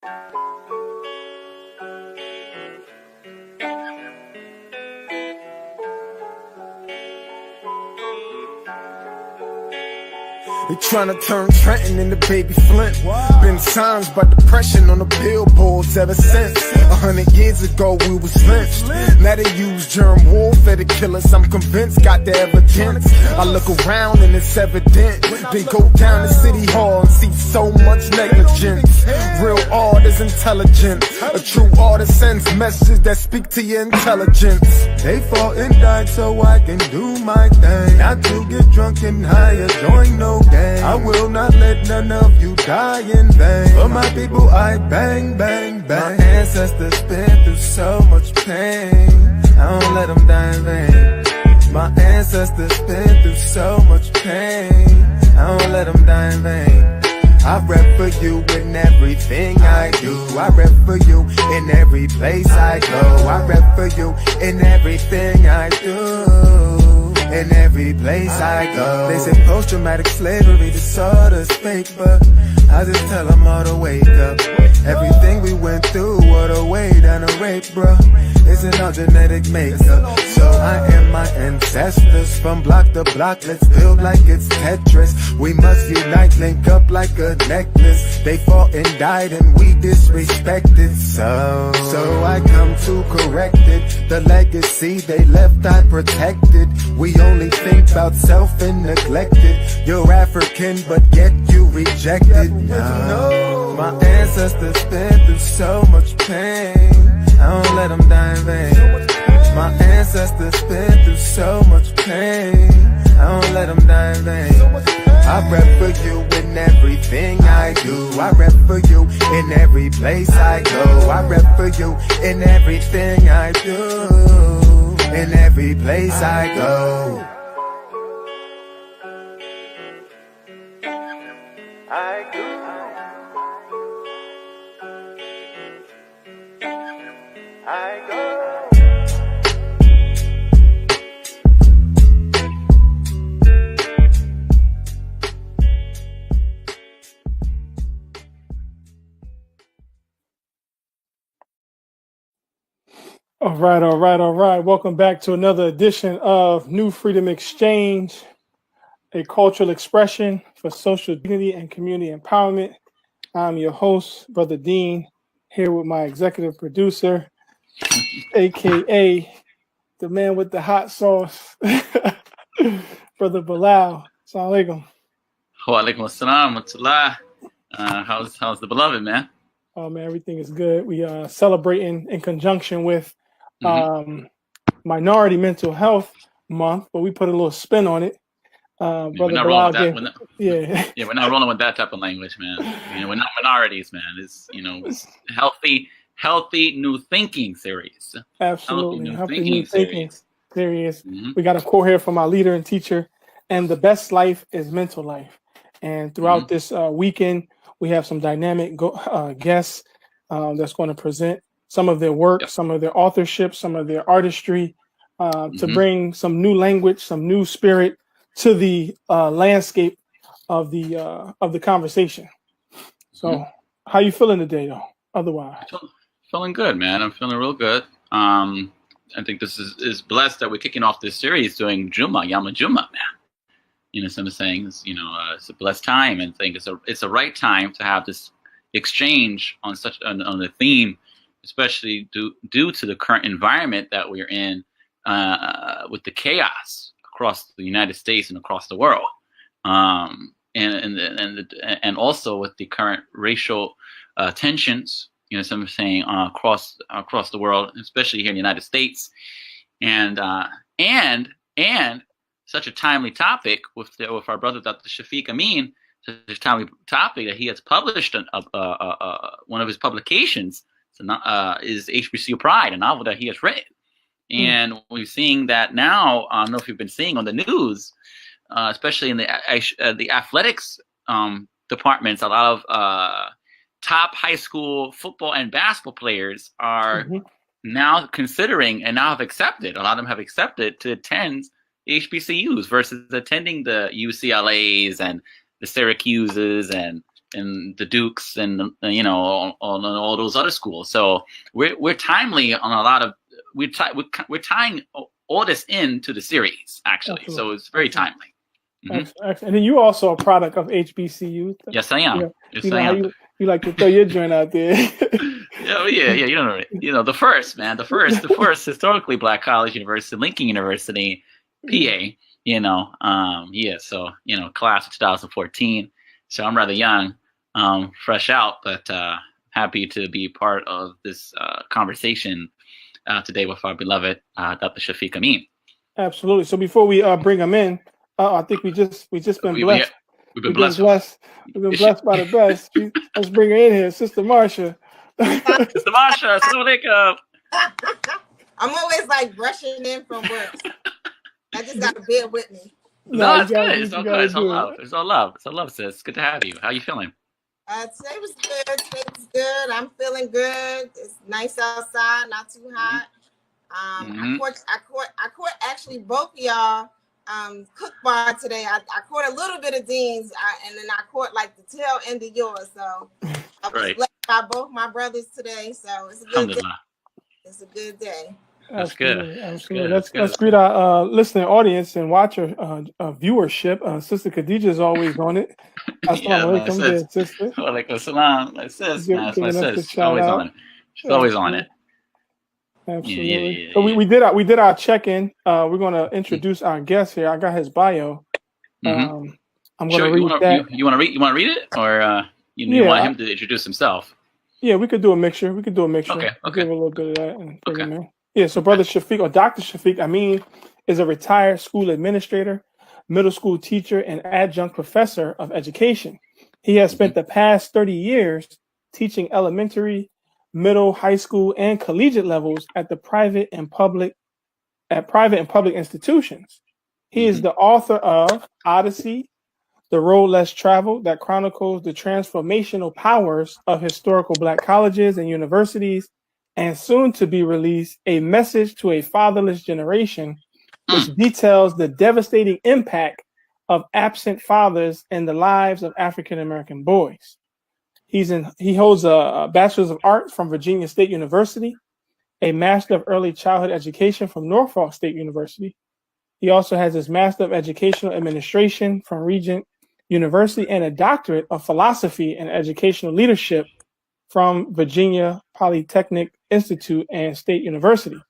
They tryna turn Trenton into Baby Flint. Been signs by depression on the billboards ever since. 100 years ago we was lynched. Now they use germ warfare to kill us. I'm convinced, got the evidence. I look around and it's evident. Then go down to City Hall and see so much negligence. Real art is intelligent. A true artist sends messages that speak to your intelligence. They fought and died so I can do my thing. Not to get drunk and high or join no game. I will not let none of you die in vain. For my people I bang, bang, bang. My ancestors been through so much pain. I don't let them die in vain. My ancestors been through so much pain. I don't let them die in vain. I rep for you in everything I do. I rep for you in every place I go. I rep for you in everything I do. In every place I go. They say post-traumatic slavery disorder's fake, but I just tell them all to wake up. Everything we went through, what a way down a rape, bro. Isn't our genetic makeup. So I am my ancestors from block to block. Let's build like it's Tetris. We must unite, link up like a necklace. They fought and died and we disrespected. So I come to correct it. The legacy they left I protected. We only think about self and neglected. You're African but yet you rejected. No. My ancestors been through so much pain. I don't let them die in vain. My ancestors been through so much pain. I don't let them die in vain. I rep for you in everything I do. I rep for you in every place I go. I rep for you in everything I do. In every place I go. I do. I go. All right. Welcome back to another edition of New Freedom Exchange, a cultural expression for social dignity and community empowerment. I'm your host, Brother Dean, here with my executive producer, aka the man with the hot sauce, Brother Bilal. Assalamu alaikum. Wa alaikum assalam wa rahmatullah. How's the beloved, man? Oh man, everything is good. We are celebrating in conjunction with Minority Mental Health Month, but we put a little spin on it. We're not rolling with that. Yeah, we're not rolling with that type of language, man. We're not minorities, man. It's healthy new thinking series. Absolutely, healthy new thinking series. We got a quote here from our leader and teacher, and the best life is mental life. And throughout this weekend, we have some dynamic guests that's going to present some of their work, some of their authorship, some of their artistry, to bring some new language, some new spirit to the landscape of the conversation. So, how you feeling today, though? Otherwise, feeling good, man. I'm feeling real good. I think this is blessed that we're kicking off this series doing Yama Juma, man. Some are saying, it's a blessed time, and think it's a right time to have this exchange on the theme, especially due to the current environment that we're in, with the chaos across the United States and across the world, and also with the current racial tensions. Some are saying across the world, especially here in the United States, and such a timely topic with our brother Dr. Shafeeq Ameen, such a timely topic that he has published one of his publications is HBCU Pride, a novel that he has written. And we're seeing that now. I don't know if you've been seeing on the news, especially in the athletics departments, a lot of top high school football and basketball players are now considering and now have accepted. A lot of them have accepted to attend HBCUs versus attending the UCLAs and the Syracuses and and the Dukes and all those other schools. So we're timely on a lot of we're tying all this into the series actually. Absolutely. So it's very timely. Excellent. And then you also a product of HBCU. Yes, I am. Yes, you know I am. How you like to throw your joint out there. Yeah. The first historically Black college university, Lincoln University, PA. So class of 2014. So I'm rather young, fresh out, but happy to be part of this conversation today with our beloved Dr. Shafeeq Ameen. Absolutely. So before we bring him in, I think we just been blessed. We've been blessed. We've been blessed by the best. Let's bring her in here, Sister Marsha. Sister Marsha, assalamu alaikum. I'm always like brushing in from work. I just got to bear with me. No, it's good. It's all good. It's all love. It's all love. It's all love, sis. It's good to have you. How you feeling? Today was good. Today was good. I'm feeling good. It's nice outside, not too hot. I caught actually both of y'all cook bar today. I caught a little bit of Dean's, and then I caught like the tail end of yours. So I was blessed by both my brothers today. So it's a good day. It's a good day. That's good. Absolutely. Let's greet our listening audience and watcher viewership. Sister Khadija is always on it. Assalamu alaikum, sister. Walaikum assalam. My sis, that's my sis. She's always on it. She's always on it. Absolutely. Yeah. So we did our check-in. We're going to introduce our guest here. I got his bio. I'm going to read that. You want to read it, or you want him to introduce himself? Yeah, we could do a mixture. Okay. Give a little bit of that and bring him in. Yeah. So Brother Shafeeq, or Dr. Shafeeq Ameen, is a retired school administrator, middle school teacher, and adjunct professor of education. He has spent the past 30 years teaching elementary, middle, high school, and collegiate levels at private and public institutions. He is the author of Odyssey, The Road Less Traveled, that chronicles the transformational powers of historical Black colleges and universities, and soon to be released, A Message to a Fatherless Generation, which details the devastating impact of absent fathers in the lives of African American boys. He holds a Bachelor's of Arts from Virginia State University, a Master of Early Childhood Education from Norfolk State University. He also has his Master of Educational Administration from Regent University and a Doctorate of Philosophy and Educational Leadership from Virginia Polytechnic Institute and State University.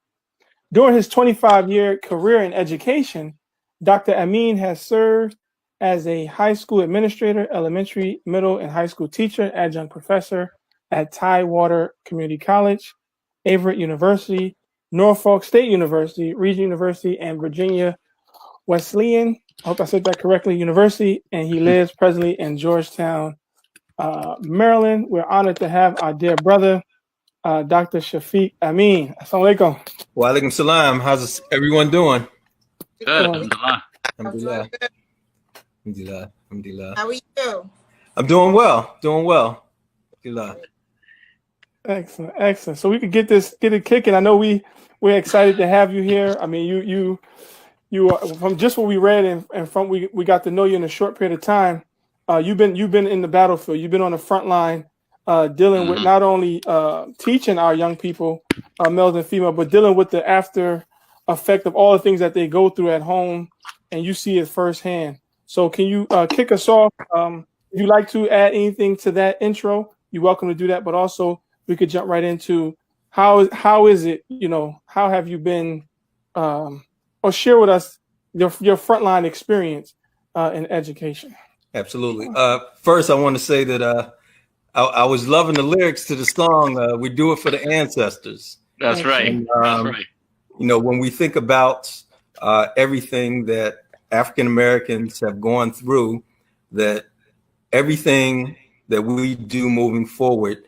During his 25-year career in education, Dr. Ameen has served as a high school administrator, elementary, middle, and high school teacher, adjunct professor at Tidewater Community College, Everett University, Norfolk State University, Regent University, and Virginia Wesleyan, I hope I said that correctly, University, and he lives presently in Georgetown, Maryland. We're honored to have our dear brother, Dr. Shafeeq Ameen. Assalamu alaikum. Wa alaikum salam. How's everyone doing? Good. Alhamdulillah. Alhamdulillah. How are you? I'm doing well. Alhamdulillah. Excellent. So we could get it kicking. I know we're excited to have you here. I mean, you from just what we read and from we got to know you in a short period of time. You've been in the battlefield. You've been on the front line, dealing with not only teaching our young people, males and female, but dealing with the after effect of all the things that they go through at home, and you see it firsthand. So can you kick us off? If you'd like to add anything to that intro, you're welcome to do that. But also, we could jump right into how is it? How have you been? Or share with us your frontline experience in education. Absolutely. First, I want to say that I was loving the lyrics to the song. We do it for the ancestors. That's right. And, that's right. When we think about everything that African Americans have gone through, that everything that we do moving forward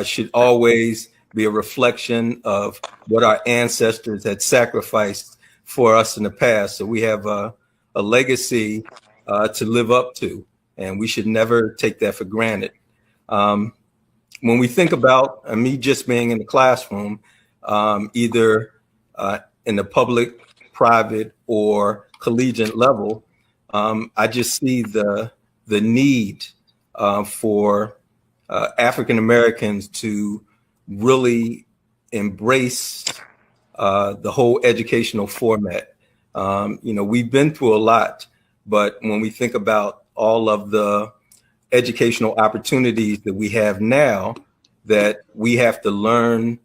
should always be a reflection of what our ancestors had sacrificed for us in the past. So we have a legacy to live up to, and we should never take that for granted. When we think about me just being in the classroom, either in the public, private, or collegiate level, I just see the need for African Americans to really embrace the whole educational format. We've been through a lot, but when we think about all of the educational opportunities that we have now, that we have to learn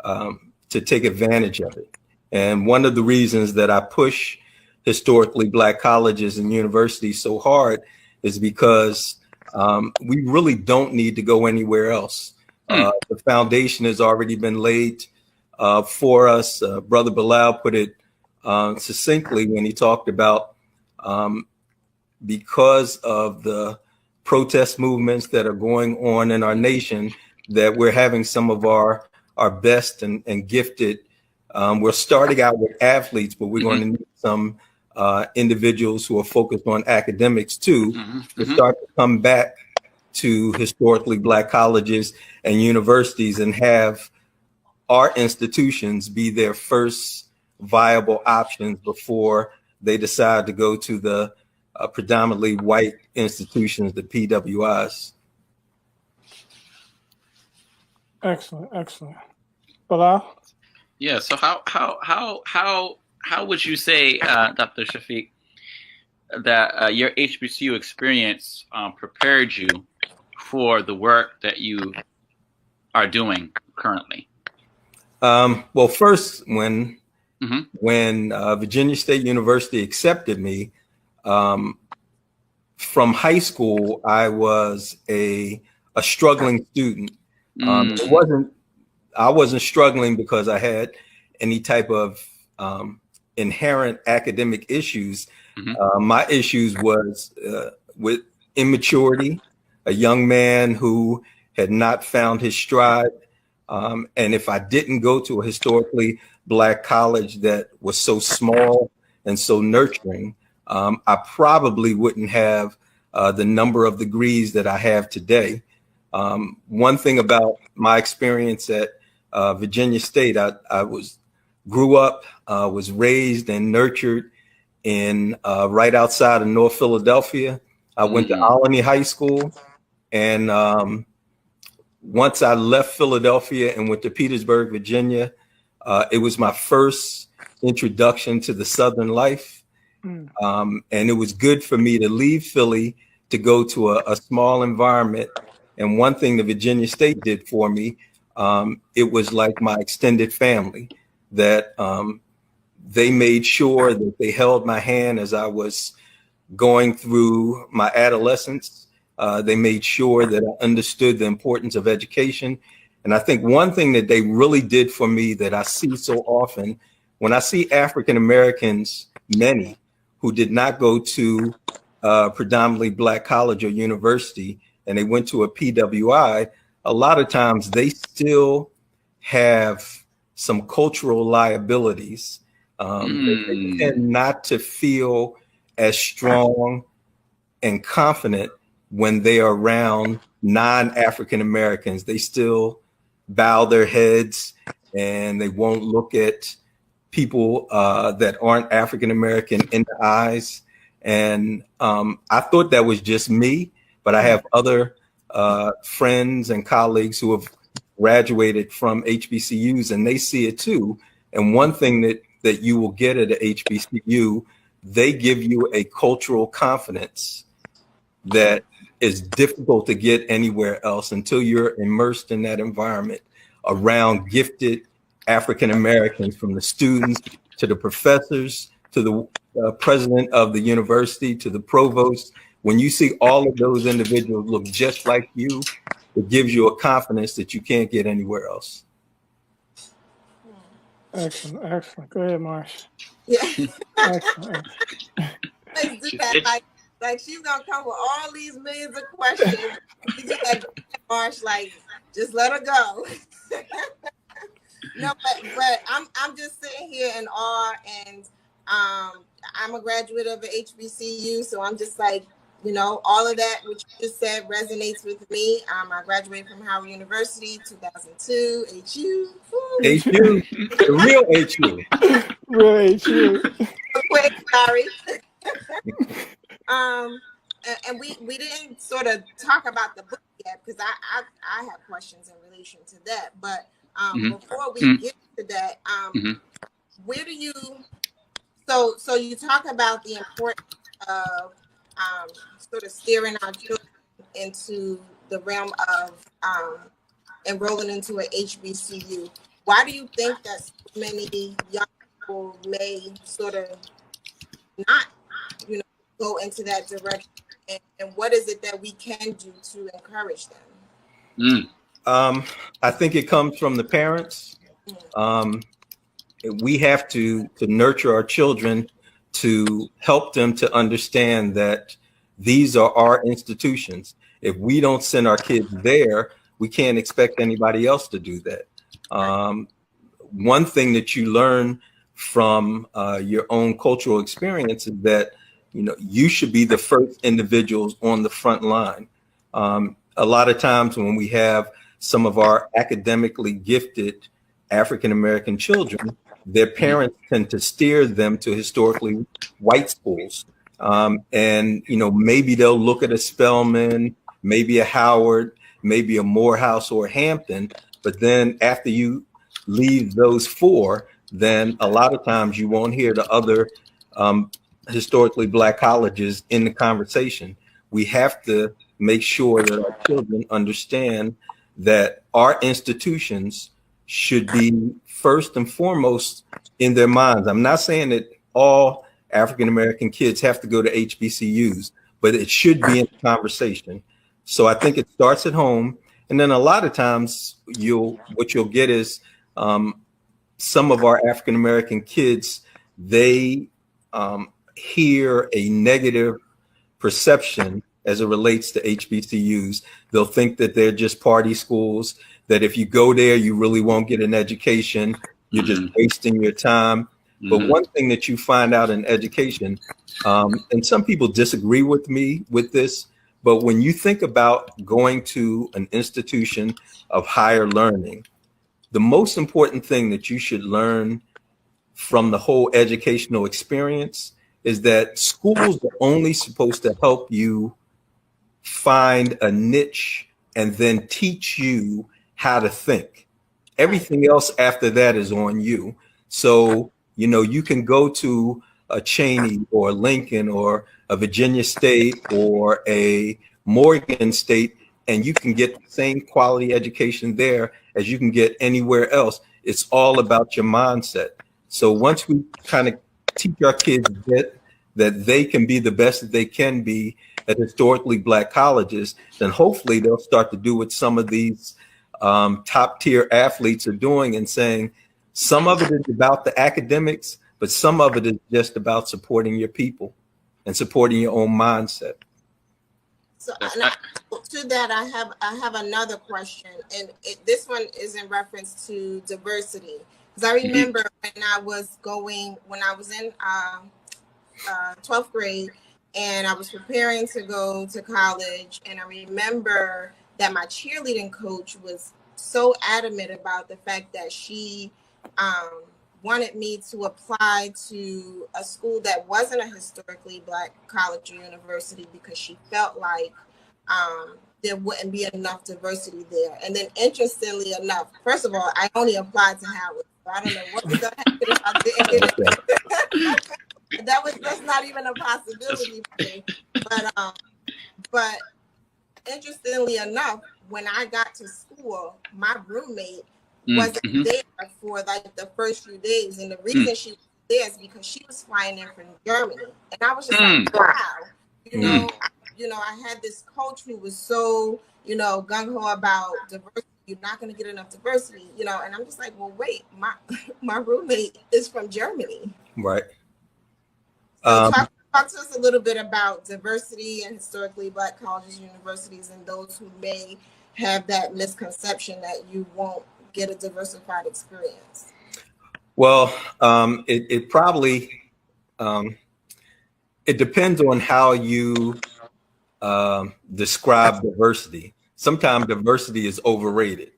to take advantage of it. And one of the reasons that I push historically Black colleges and universities so hard is because we really don't need to go anywhere else. The foundation has already been laid for us. Brother Bilal put it succinctly when he talked about because of the protest movements that are going on in our nation, that we're having some of our best and gifted. We're starting out with athletes, but we're going to need some individuals who are focused on academics too, to start to come back to historically Black colleges and universities and have our institutions be their first viable options before they decide to go to the predominantly white institutions, the PWIs. Excellent. Bilal? Yeah. So how would you say, Dr. Shafeeq, that your HBCU experience prepared you for the work that you are doing currently? Well, first, when Virginia State University accepted me, from high school, I was a struggling student. I wasn't struggling because I had any type of inherent academic issues. My issues was with immaturity, a young man who had not found his stride. And if I didn't go to a historically Black college that was so small and so nurturing, I probably wouldn't have the number of degrees that I have today. One thing about my experience at Virginia State, I grew up, was raised and nurtured in right outside of North Philadelphia. I went to Alumni High School, and once I left Philadelphia and went to Petersburg, Virginia, it was my first introduction to the Southern life. And it was good for me to leave Philly to go to a small environment. And one thing that Virginia State did for me, it was like my extended family, that they made sure that they held my hand as I was going through my adolescence. They made sure that I understood the importance of education. And I think one thing that they really did for me that I see so often, when I see African Americans, many who did not go to predominantly Black college or university, and they went to a PWI, a lot of times they still have some cultural liabilities. They tend not to feel as strong and confident when they are around non-African Americans. They still bow their heads and they won't look at people that aren't African American in the eyes. And I thought that was just me, but I have other friends and colleagues who have graduated from HBCUs, and they see it too. And one thing that you will get at a HBCU, they give you a cultural confidence that is difficult to get anywhere else until you're immersed in that environment around gifted African Americans, from the students to the professors to the president of the university to the provost. When you see all of those individuals look just like you, it gives you a confidence that you can't get anywhere else. Excellent. Go ahead, Marsh. Yeah. Excellent. Let's do that. Like she's gonna come with all these millions of questions. You just like Marsh, like just let her go. No, but I'm just sitting here in awe, and I'm a graduate of an HBCU, so I'm just like, you know, all of that which you just said resonates with me. I graduated from Howard University 2002. HU, the real HU. Real HU. Quick, sorry. and we didn't sort of talk about the book yet, because I have questions in relation to that. But before we get to that, where do you, so you talk about the importance of sort of steering our children into the realm of enrolling into an HBCU. Why do you think that so many young people may sort of not, go into that direction? And what is it that we can do to encourage them? I think it comes from the parents. We have to nurture our children to help them to understand that these are our institutions. If we don't send our kids there, we can't expect anybody else to do that. One thing that you learn from your own cultural experience is that, you should be the first individuals on the front line. A lot of times when we have some of our academically gifted African-American children, their parents tend to steer them to historically white schools. And, maybe they'll look at a Spelman, maybe a Howard, maybe a Morehouse or a Hampton. But then after you leave those four, then a lot of times you won't hear the other historically Black colleges in the conversation. We have to make sure that our children understand that our institutions should be first and foremost in their minds. I'm not saying that all African-American kids have to go to HBCUs, but it should be in the conversation. So I think it starts at home. And then a lot of times what you'll get is some of our African-American kids, they hear a negative perception as it relates to HBCUs. They'll think that they're just party schools, that if you go there, you really won't get an education. You're just wasting your time. But one thing that you find out in education, and some people disagree with me with this, but when you think about going to an institution of higher learning, the most important thing that you should learn from the whole educational experience is that schools are only supposed to help you find a niche and then teach you how to think. Everything else after that is on you. So, you can go to a Cheney or Lincoln or a Virginia State or a Morgan State, and you can get the same quality education there as you can get anywhere else. It's all about your mindset. So once we kind of teach our kids that they can be the best that they can be at historically Black colleges, then hopefully they'll start to do what some of these top tier athletes are doing and saying, some of it is about the academics, but some of it is just about supporting your people and supporting your own mindset. So to that, I have another question, and this one is in reference to diversity. Because I remember when I was in 12th grade, and I was preparing to go to college, and I remember that my cheerleading coach was so adamant about the fact that she wanted me to apply to a school that wasn't a historically Black college or university because she felt like there wouldn't be enough diversity there. And then interestingly enough, first of all, I only applied to Howard. So I don't know what was going to happen if I didn't get it. That's not even a possibility for me. But interestingly enough, when I got to school, my roommate wasn't there for like the first few days, and the reason she was there is because she was flying in from Germany, and I was just like, wow, I had this coach who was so gung ho about diversity. You're not going to get enough diversity, and I'm just like, well, wait, my roommate is from Germany, right? So talk to us a little bit about diversity and historically Black colleges and universities, and those who may have that misconception that you won't get a diversified experience. Well, it probably it depends on how you describe diversity. Sometimes diversity is overrated.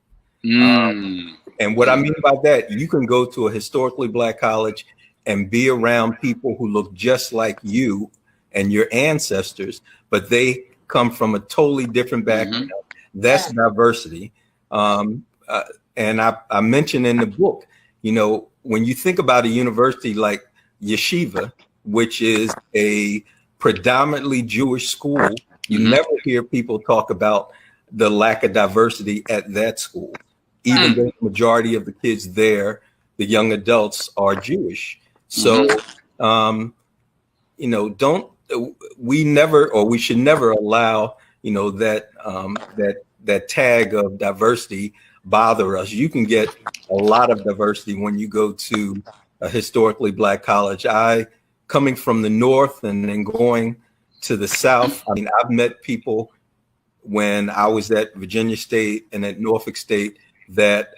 And what I mean by that, you can go to a historically Black college and be around people who look just like you and your ancestors, but they come from a totally different background. That's diversity. And I mentioned in the book, you know, when you think about a university like Yeshiva, which is a predominantly Jewish school, you never hear people talk about the lack of diversity at that school, even though the majority of the kids there, the young adults, are Jewish. So, you know, we should never allow, you know, that tag of diversity bother us. You can get a lot of diversity when you go to a historically Black college. Coming from the North and then going to the South, I mean, I've met people when I was at Virginia State and at Norfolk State that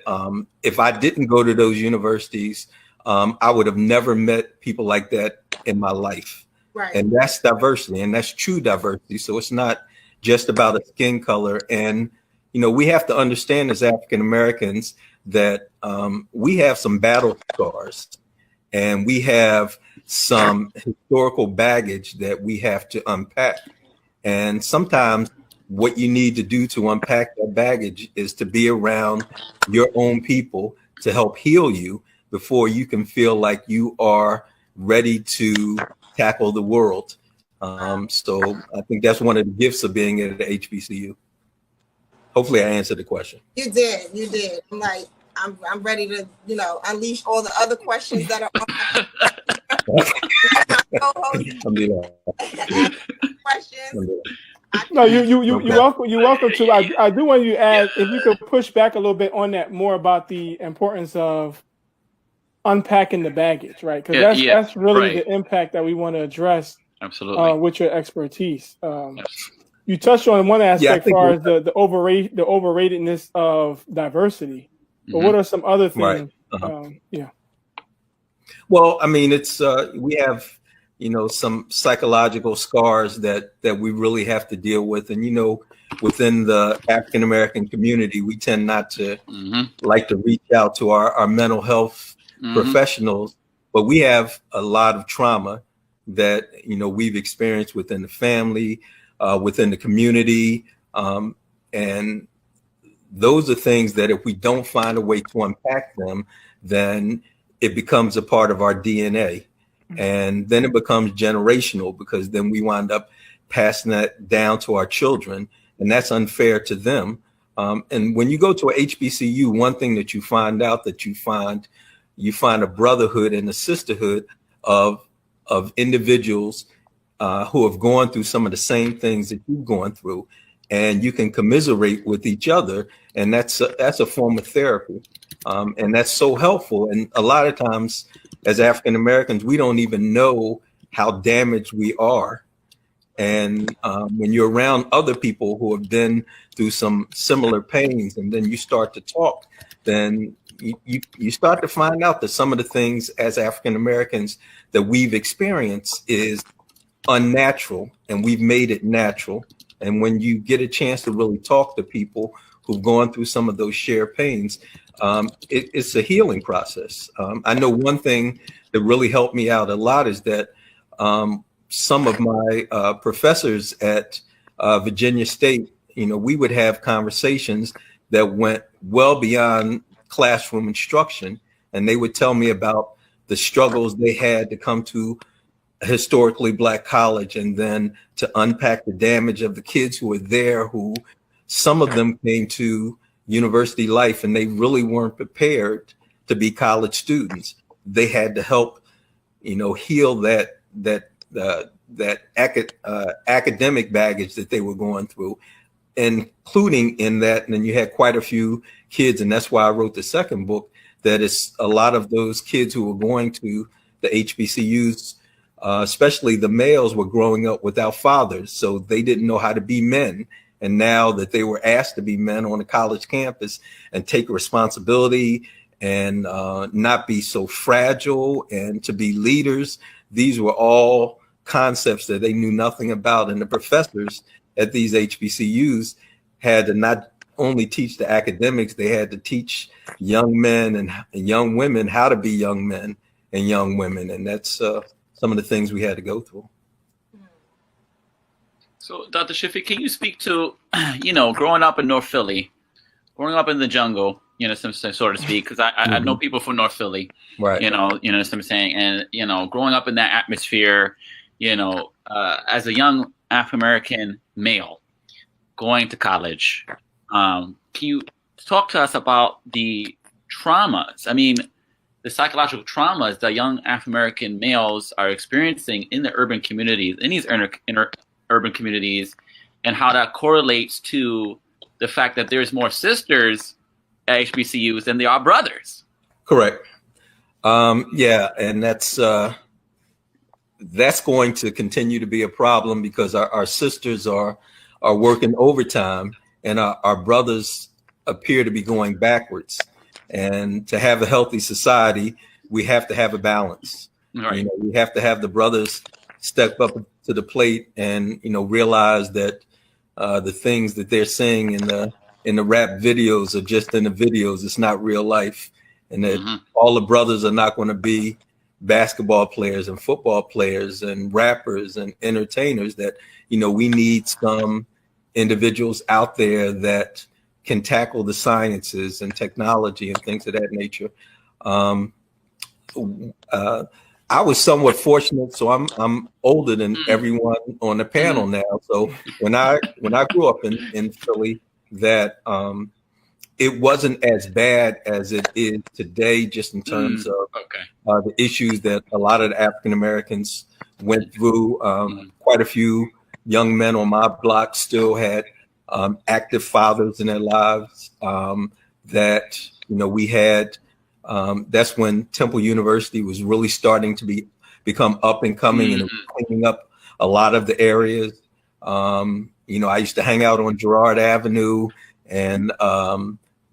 if I didn't go to those universities, I would have never met people like that in my life. Right. And that's diversity, and that's true diversity. So it's not just about a skin color. And, you know, we have to understand as African Americans that we have some battle scars and we have some historical baggage that we have to unpack. And sometimes what you need to do to unpack that baggage is to be around your own people to help heal you before you can feel like you are ready to tackle the world. So I think that's one of the gifts of being at the HBCU. Hopefully I answered the question. You did. I'm like, I'm ready to, you know, unleash all the other questions that are questions. No, you're welcome to. I do want you to add, if you could push back a little bit on that, more about the importance of unpacking the baggage, right? Because that's really the impact that we want to address. Absolutely. With your expertise. You touched on one aspect as far as the overratedness of diversity. But what are some other things? Right. Well, I mean, it's we have, you know, some psychological scars that we really have to deal with. And, you know, within the African American community, we tend not to like to reach out to our mental health professionals, but we have a lot of trauma that, you know, we've experienced within the family, within the community. And those are things that if we don't find a way to unpack them, then it becomes a part of our DNA. And then it becomes generational, because then we wind up passing that down to our children, and that's unfair to them. And when you go to a HBCU, one thing that you find out that you find a brotherhood and a sisterhood of individuals who have gone through some of the same things that you've gone through, and you can commiserate with each other, and that's a form of therapy, and that's so helpful. And a lot of times, as African Americans, we don't even know how damaged we are. And when you're around other people who have been through some similar pains, and then you start to talk, then you start to find out that some of the things as African Americans that we've experienced is unnatural, and we've made it natural. And when you get a chance to really talk to people who've gone through some of those shared pains, it's a healing process. I know one thing that really helped me out a lot is that some of my professors at Virginia State, you know, we would have conversations that went well beyond classroom instruction, and they would tell me about the struggles they had to come to a historically Black college, and then to unpack the damage of the kids who were there, who some of them came to university life and they really weren't prepared to be college students. They had to help, you know, heal that academic baggage that they were going through, including in that. And then you had quite a few kids, and that's why I wrote the second book, that is a lot of those kids who were going to the HBCUs, especially the males, were growing up without fathers, so they didn't know how to be men. And now that they were asked to be men on a college campus and take responsibility and not be so fragile and to be leaders, these were all concepts that they knew nothing about. And the professors at these HBCUs had to not only teach the academics, they had to teach young men and young women how to be young men and young women. And that's some of the things we had to go through. So, Dr. Shafeeq, can you speak to, growing up in North Philly, growing up in the jungle, so to speak, because I know people from North Philly, right? What I'm saying, and growing up in that atmosphere, as a young African American male going to college, can you talk to us about the traumas? I mean, the psychological traumas that young African American males are experiencing in the urban communities, in these urban communities, and how that correlates to the fact that there's more sisters at HBCUs than there are brothers. Correct. Yeah, and that's going to continue to be a problem because our sisters are working overtime, and our brothers appear to be going backwards. And to have a healthy society, we have to have a balance. Right. We have to have the brothers step up to the plate and realize that the things that they're seeing in the rap videos are just in the videos. It's not real life, and that all the brothers are not going to be basketball players and football players and rappers and entertainers. That we need some individuals out there that can tackle the sciences and technology and things of that nature. I was somewhat fortunate, so I'm older than everyone on the panel now. So when I grew up in Philly, that it wasn't as bad as it is today, just in terms of the issues that a lot of the African Americans went through. Quite a few young men on my block still had active fathers in their lives. That we had. That's when Temple University was really starting to become up and coming, and it was cleaning up a lot of the areas. I used to hang out on Girard Avenue, and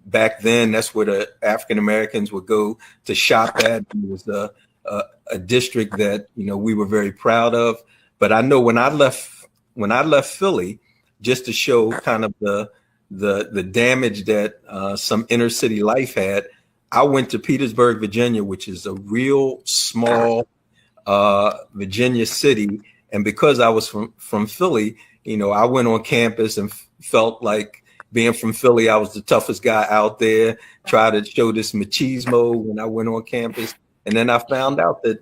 back then that's where the African Americans would go to shop at. It was a district that we were very proud of. But I know when I left Philly, just to show kind of the damage that some inner city life had, I went to Petersburg, Virginia, which is a real small Virginia city. And because I was from Philly, I went on campus and felt like being from Philly, I was the toughest guy out there, tried to show this machismo when I went on campus. And then I found out that,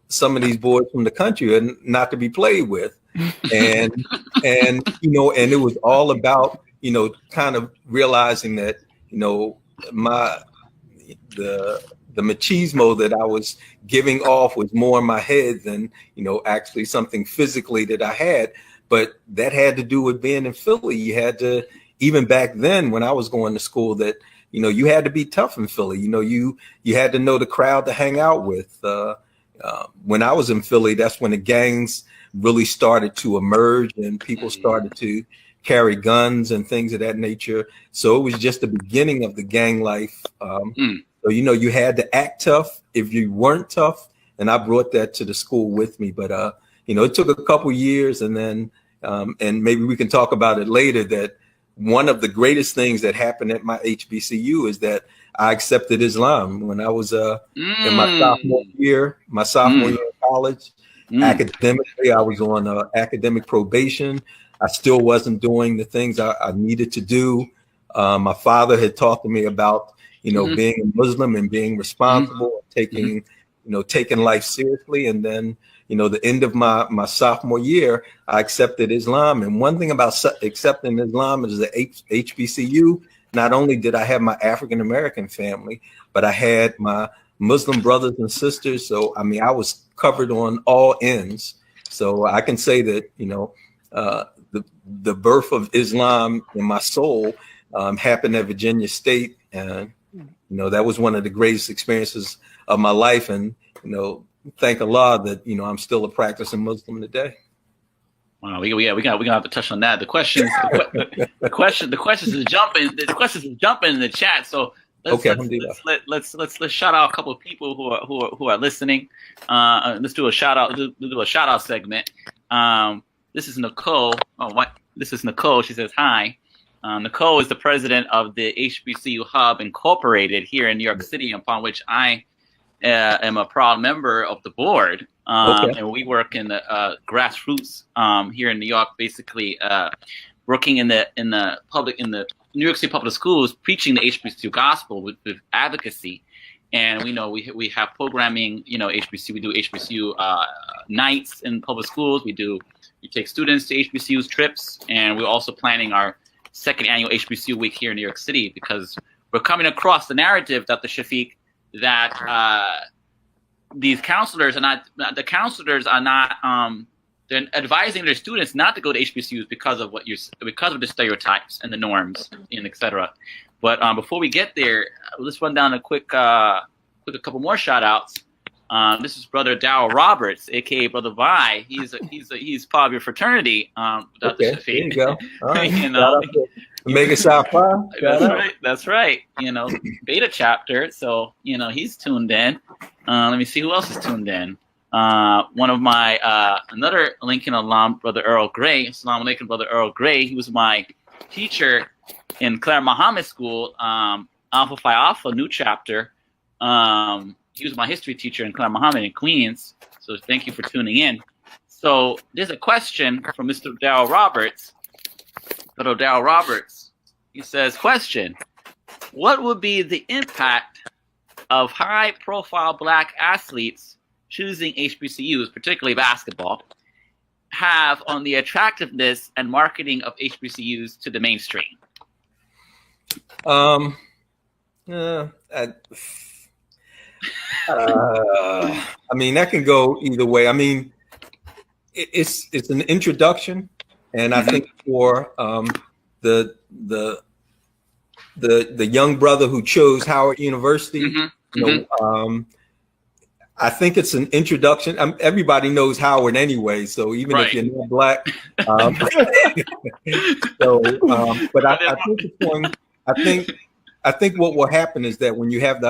some of these boys from the country are not to be played with. And it was all about, kind of realizing that, the machismo that I was giving off was more in my head than, actually something physically that I had. But that had to do with being in Philly. You had to, even back then when I was going to school, that, you had to be tough in Philly. You had to know the crowd to hang out with. When I was in Philly, that's when the gangs really started to emerge and people started to carry guns and things of that nature. So it was just the beginning of the gang life. So, you had to act tough if you weren't tough. And I brought that to the school with me. But, it took a couple years, and then and maybe we can talk about it later, that one of the greatest things that happened at my HBCU is that I accepted Islam when I was in my sophomore year in college. Academically, I was on academic probation. I still wasn't doing the things I needed to do. My father had talked to me about, being a Muslim and being responsible, taking life seriously. And then, the end of my sophomore year, I accepted Islam. And one thing about accepting Islam is the HBCU, not only did I have my African American family, but I had my Muslim brothers and sisters. So, I was covered on all ends. So I can say that, the birth of Islam in my soul happened at Virginia State. And, that was one of the greatest experiences of my life. And, thank Allah that, I'm still a practicing Muslim today. Wow, we gotta have to touch on that. The questions is jumping in the chat. So let's shout out a couple of people who are listening. Let's do a shout out. Do a shout out segment. This is Nicole. This is Nicole. She says hi. Nicole is the president of the HBCU Hub Incorporated here in New York City, upon which I am a proud member of the board. And we work in the grassroots here in New York, basically working in the New York City public schools, preaching the HBCU gospel with advocacy. And we know we have programming, HBCU. We do HBCU nights in public schools. We take students to HBCU's trips, and we're also planning our second annual HBCU week here in New York City, because we're coming across the narrative, Dr. Shafeeq, that these counselors are not they're advising their students not to go to HBCUs because of the stereotypes and the norms and etc. But before we get there, let's run down a couple more shout outs. This is Brother Darryl Roberts, aka Brother Vi. He's part of your fraternity, Dr. Shafeeq. There you go. All right. Mega Psi Phi. That's right. Beta chapter. So he's tuned in. Let me see who else is tuned in. One of my another Lincoln alum, Brother Earl Gray. Assalamu alaikum, Brother Earl Gray. He was my teacher in Claire Muhammad School, Alpha Phi Alpha, new chapter. He was my history teacher in Claire Muhammad in Queens. So thank you for tuning in. So there's a question from Mr. Darryl Roberts. Brother Darryl Roberts. He says, question: what would be the impact of high-profile Black athletes choosing HBCUs, particularly basketball, have on the attractiveness and marketing of HBCUs to the mainstream? I mean, that can go either way. I mean, it's an introduction, and I think for the young brother who chose Howard University, I think it's an introduction. Everybody knows Howard anyway, so even if you're not Black, but I think the point. I think what will happen is that when you have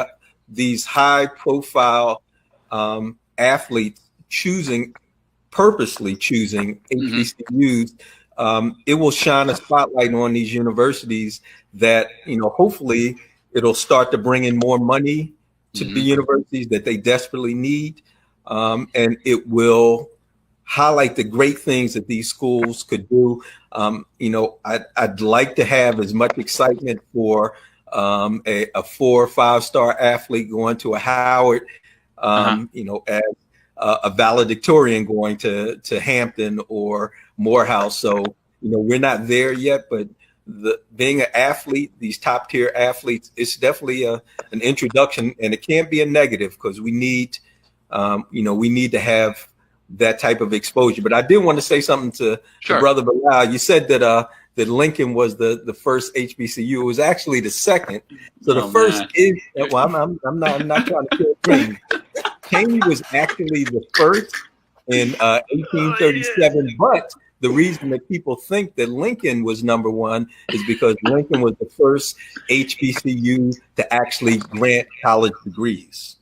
these high-profile athletes purposely choosing HBCUs, it will shine a spotlight on these universities that hopefully it'll start to bring in more money to the universities that they desperately need, and it will highlight the great things that these schools could do. I'd like to have as much excitement for a 4 or 5 star athlete going to a Howard, as a valedictorian going to Hampton or Morehouse. So we're not there yet, but being an athlete, these top tier athletes, it's definitely an introduction, and it can't be a negative, because we need to have that type of exposure. But I did want to say something to Brother Bilal. You said that Lincoln was the first HBCU. It was actually the second. So the first is, well, I'm not trying to kill Caney. Caney was actually the first in 1837, but the reason that people think that Lincoln was number one is because Lincoln was the first HBCU to actually grant college degrees.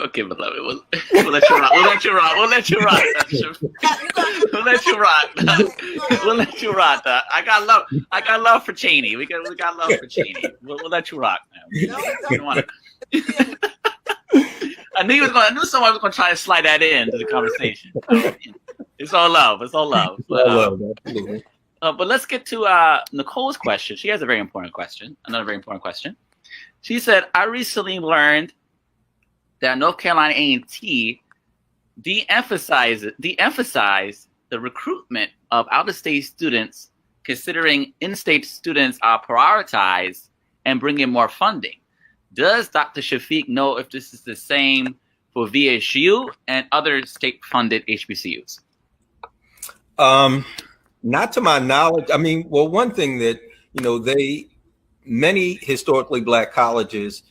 Okay, beloved, we'll let you rock. We'll let you rock. We'll let you rock. We'll let you rock. We'll let you rock. I got love for Cheney. We got love for Cheney. We'll let you rock, man. I knew someone was going to try to slide that into the conversation. It's all love. It's all love. Absolutely. But let's get to Nicole's question. She has a very important question. Another very important question. She said, I recently learned that North Carolina A&T de-emphasized the recruitment of out-of-state students, considering in-state students are prioritized and bring in more funding. Does Dr. Shafeeq know if this is the same for VSU and other state-funded HBCUs? Not to my knowledge. I mean, well, one thing that, many historically Black colleges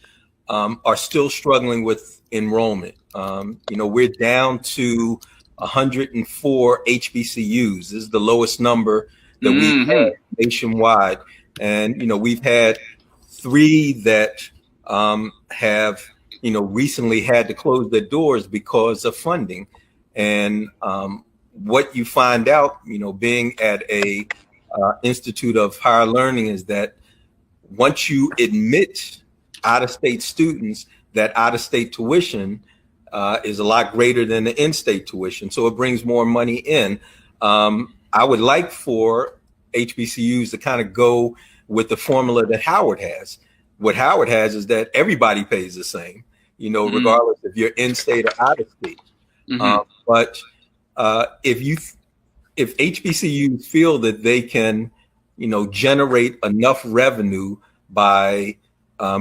are still struggling with enrollment. We're down to 104 HBCUs. This is the lowest number that we've had nationwide. And, we've had 3 that have, recently had to close their doors because of funding. And what you find out, being at a Institute of Higher Learning, is that once you admit out-of-state students, that out-of-state tuition is a lot greater than the in-state tuition. So it brings more money in. I would like for HBCUs to kind of go with the formula that Howard has. What Howard has is that everybody pays the same, regardless if you're in-state or out of state. But if HBCUs feel that they can, generate enough revenue by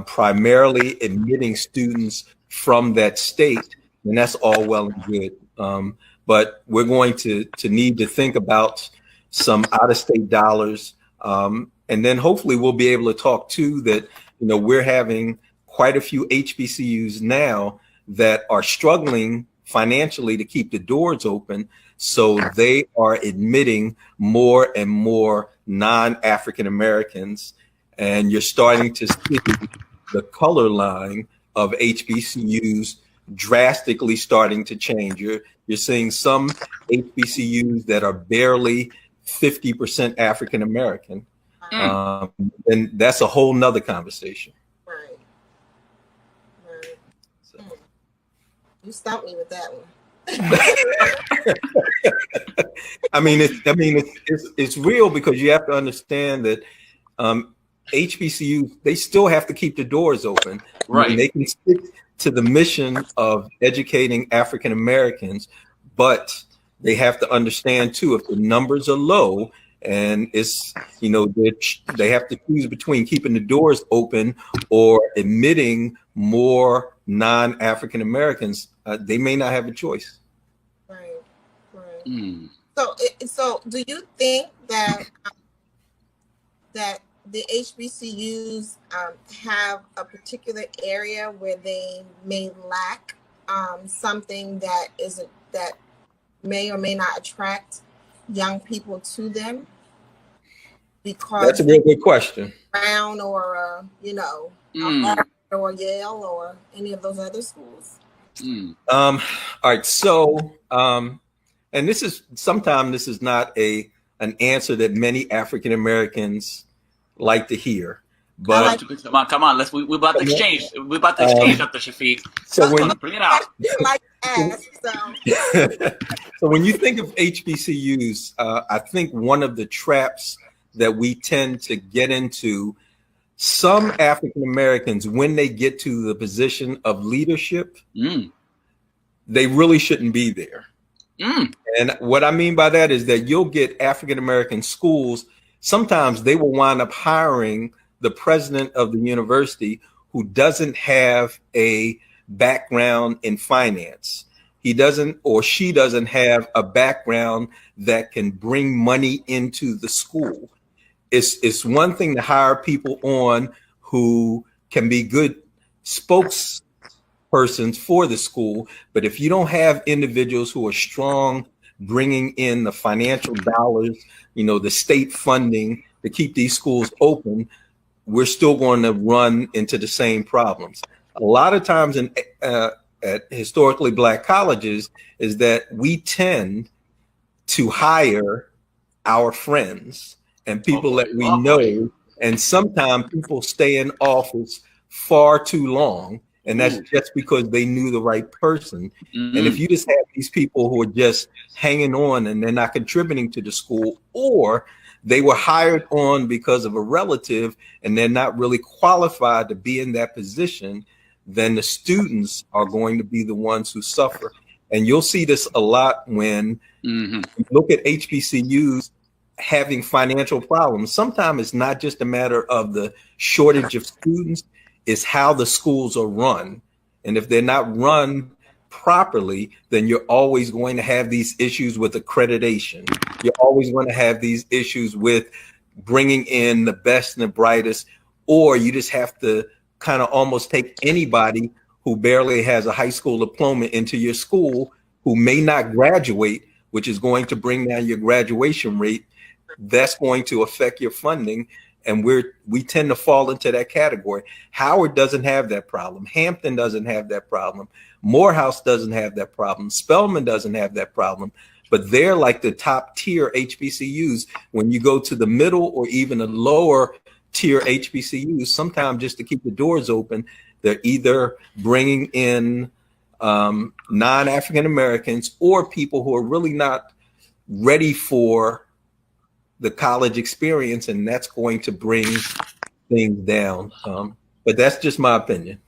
primarily admitting students from that state, then that's all well and good. But we're going to need to think about some out-of-state dollars. And then hopefully we'll be able to talk too that, we're having quite a few HBCUs now that are struggling financially to keep the doors open. So they are admitting more and more non-African Americans. And you're starting to see the color line of HBCUs drastically starting to change. You're seeing some HBCUs that are barely 50% African American. And that's a whole nother conversation. Right. So. You stumped me with that one. It's real, because you have to understand that HBCUs, they still have to keep the doors open. Right. They can stick to the mission of educating African Americans, but they have to understand too, if the numbers are low and it's, they have to choose between keeping the doors open or admitting more non-African Americans, they may not have a choice. Right. So do you think that the HBCUs have a particular area where they may lack something that may or may not attract young people to them? Because that's a real good question. Brown or Harvard or Yale or any of those other schools. All right. So, and this is not an answer that many African Americans like to hear. But come on, we're about to exchange. We're about to exchange, Dr. Shafeeq. So when bring it out. So when you think of HBCUs, I think one of the traps that we tend to get into, some African Americans, when they get to the position of leadership, they really shouldn't be there. And what I mean by that is that you'll get African American schools, sometimes they will wind up hiring the president of the university who doesn't have a background in finance. He doesn't, or she doesn't have a background that can bring money into the school. It's one thing to hire people on who can be good spokespersons for the school, but if you don't have individuals who are strong, bringing in the financial dollars, the state funding to keep these schools open, we're still going to run into the same problems. A lot of times at historically Black colleges is that we tend to hire our friends and people that we know, and sometimes people stay in office far too long, and that's just because they knew the right person. And if you just have these people who are just hanging on and they're not contributing to the school, or they were hired on because of a relative and they're not really qualified to be in that position, then the students are going to be the ones who suffer. And you'll see this a lot when you look at HBCUs having financial problems. Sometimes it's not just a matter of the shortage of students, it's how the schools are run. And if they're not run properly, then you're always going to have these issues with accreditation. You're always going to have these issues with bringing in the best and the brightest, or you just have to kind of almost take anybody who barely has a high school diploma into your school who may not graduate, which is going to bring down your graduation rate. That's going to affect your funding. And we tend to fall into that category. Howard doesn't have that problem. Hampton doesn't have that problem. Morehouse doesn't have that problem. Spelman doesn't have that problem. But they're like the top tier HBCUs. When you go to the middle or even the lower tier HBCUs, sometimes just to keep the doors open, they're either bringing in non-African Americans or people who are really not ready for the college experience, and that's going to bring things down. But that's just my opinion.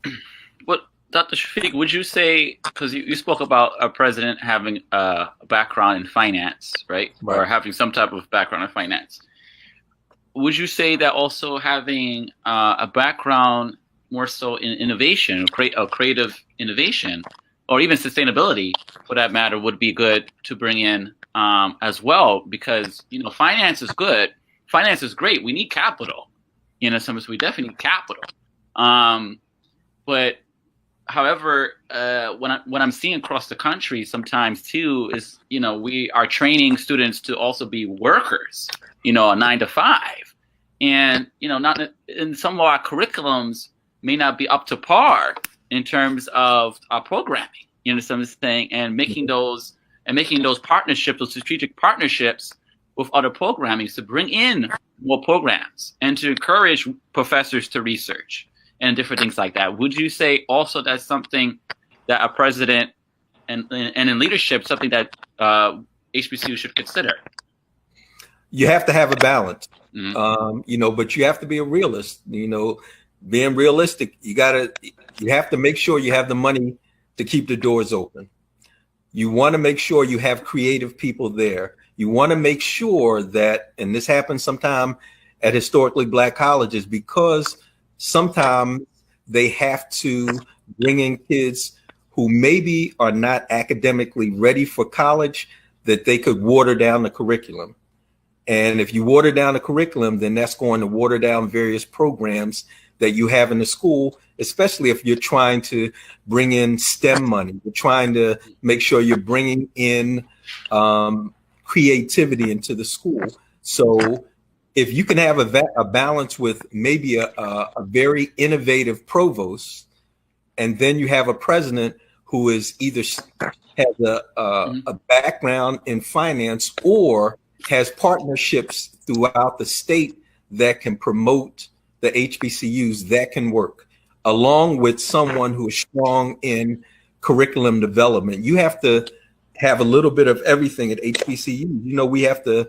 What, Dr. Shafeeq, would you say, because you spoke about a president having a background in finance, right? Or having some type of background in finance. Would you say that also having a background more so in innovation, creative innovation, or even sustainability, for that matter, would be good to bring in as well? Because, you know, finance is good. Finance is great. We need capital. You know, sometimes we definitely need capital. But however, what I'm seeing across the country sometimes too is, you know, we are training students to also be workers, you know, a 9 to 5. And, you know, not in some of our curriculums may not be up to par in terms of our programming, you know what I'm saying, and making those partnerships, those strategic partnerships with other programming to bring in more programs and to encourage professors to research and different things like that. Would you say also that's something that a president and in leadership, something that HBCU should consider? You have to have a balance, you know, but you have to be a realist. You know, being realistic, you have to make sure you have the money to keep the doors open. You want to make sure you have creative people there. You want to make sure that, and this happens sometime at historically Black colleges, because sometimes they have to bring in kids who maybe are not academically ready for college, that they could water down the curriculum. And if you water down the curriculum, then that's going to water down various programs that you have in the school, especially if you're trying to bring in STEM money. You're trying to make sure you're bringing in creativity into the school. So if you can have a balance with maybe a very innovative provost, and then you have a president who is either has a background in finance or has partnerships throughout the state that can promote the HBCUs, that can work, along with someone who is strong in curriculum development. You have to have a little bit of everything at HBCUs. You know, we have to,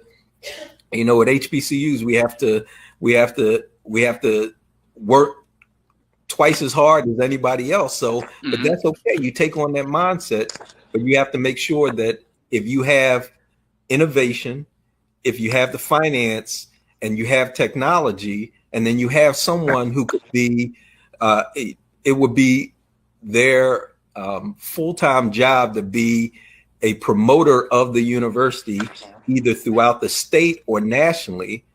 you know, at HBCUs, we have to work twice as hard as anybody else. So, but that's okay. You take on that mindset, but you have to make sure that if you have innovation, if you have the finance and you have technology, and then you have someone who could be, it would be their full-time job to be a promoter of the university, either throughout the state or nationally.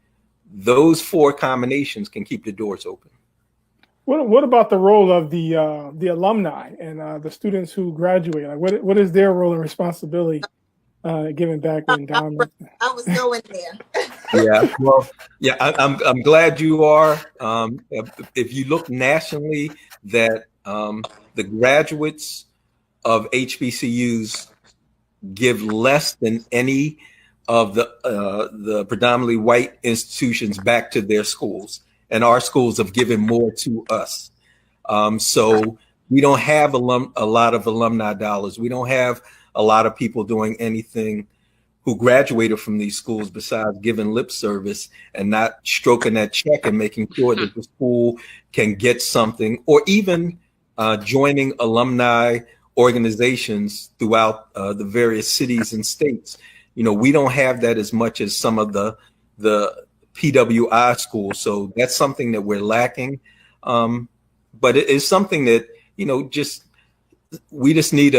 Those 4 combinations can keep the doors open. What about the role of the alumni and the students who graduate? Like, what is their role and responsibility giving back to endowment? I was going there. Yeah, well, yeah, I'm glad you are. If you look nationally, that the graduates of HBCUs give less than any of the predominantly white institutions back to their schools, and our schools have given more to us. So we don't have a lot of alumni dollars. We don't have a lot of people doing anything who graduated from these schools besides giving lip service and not stroking that check and making sure that the school can get something, or even joining alumni organizations throughout the various cities and states. You know, we don't have that as much as some of the PWI schools. So that's something that we're lacking. But it is something that, you know, we just need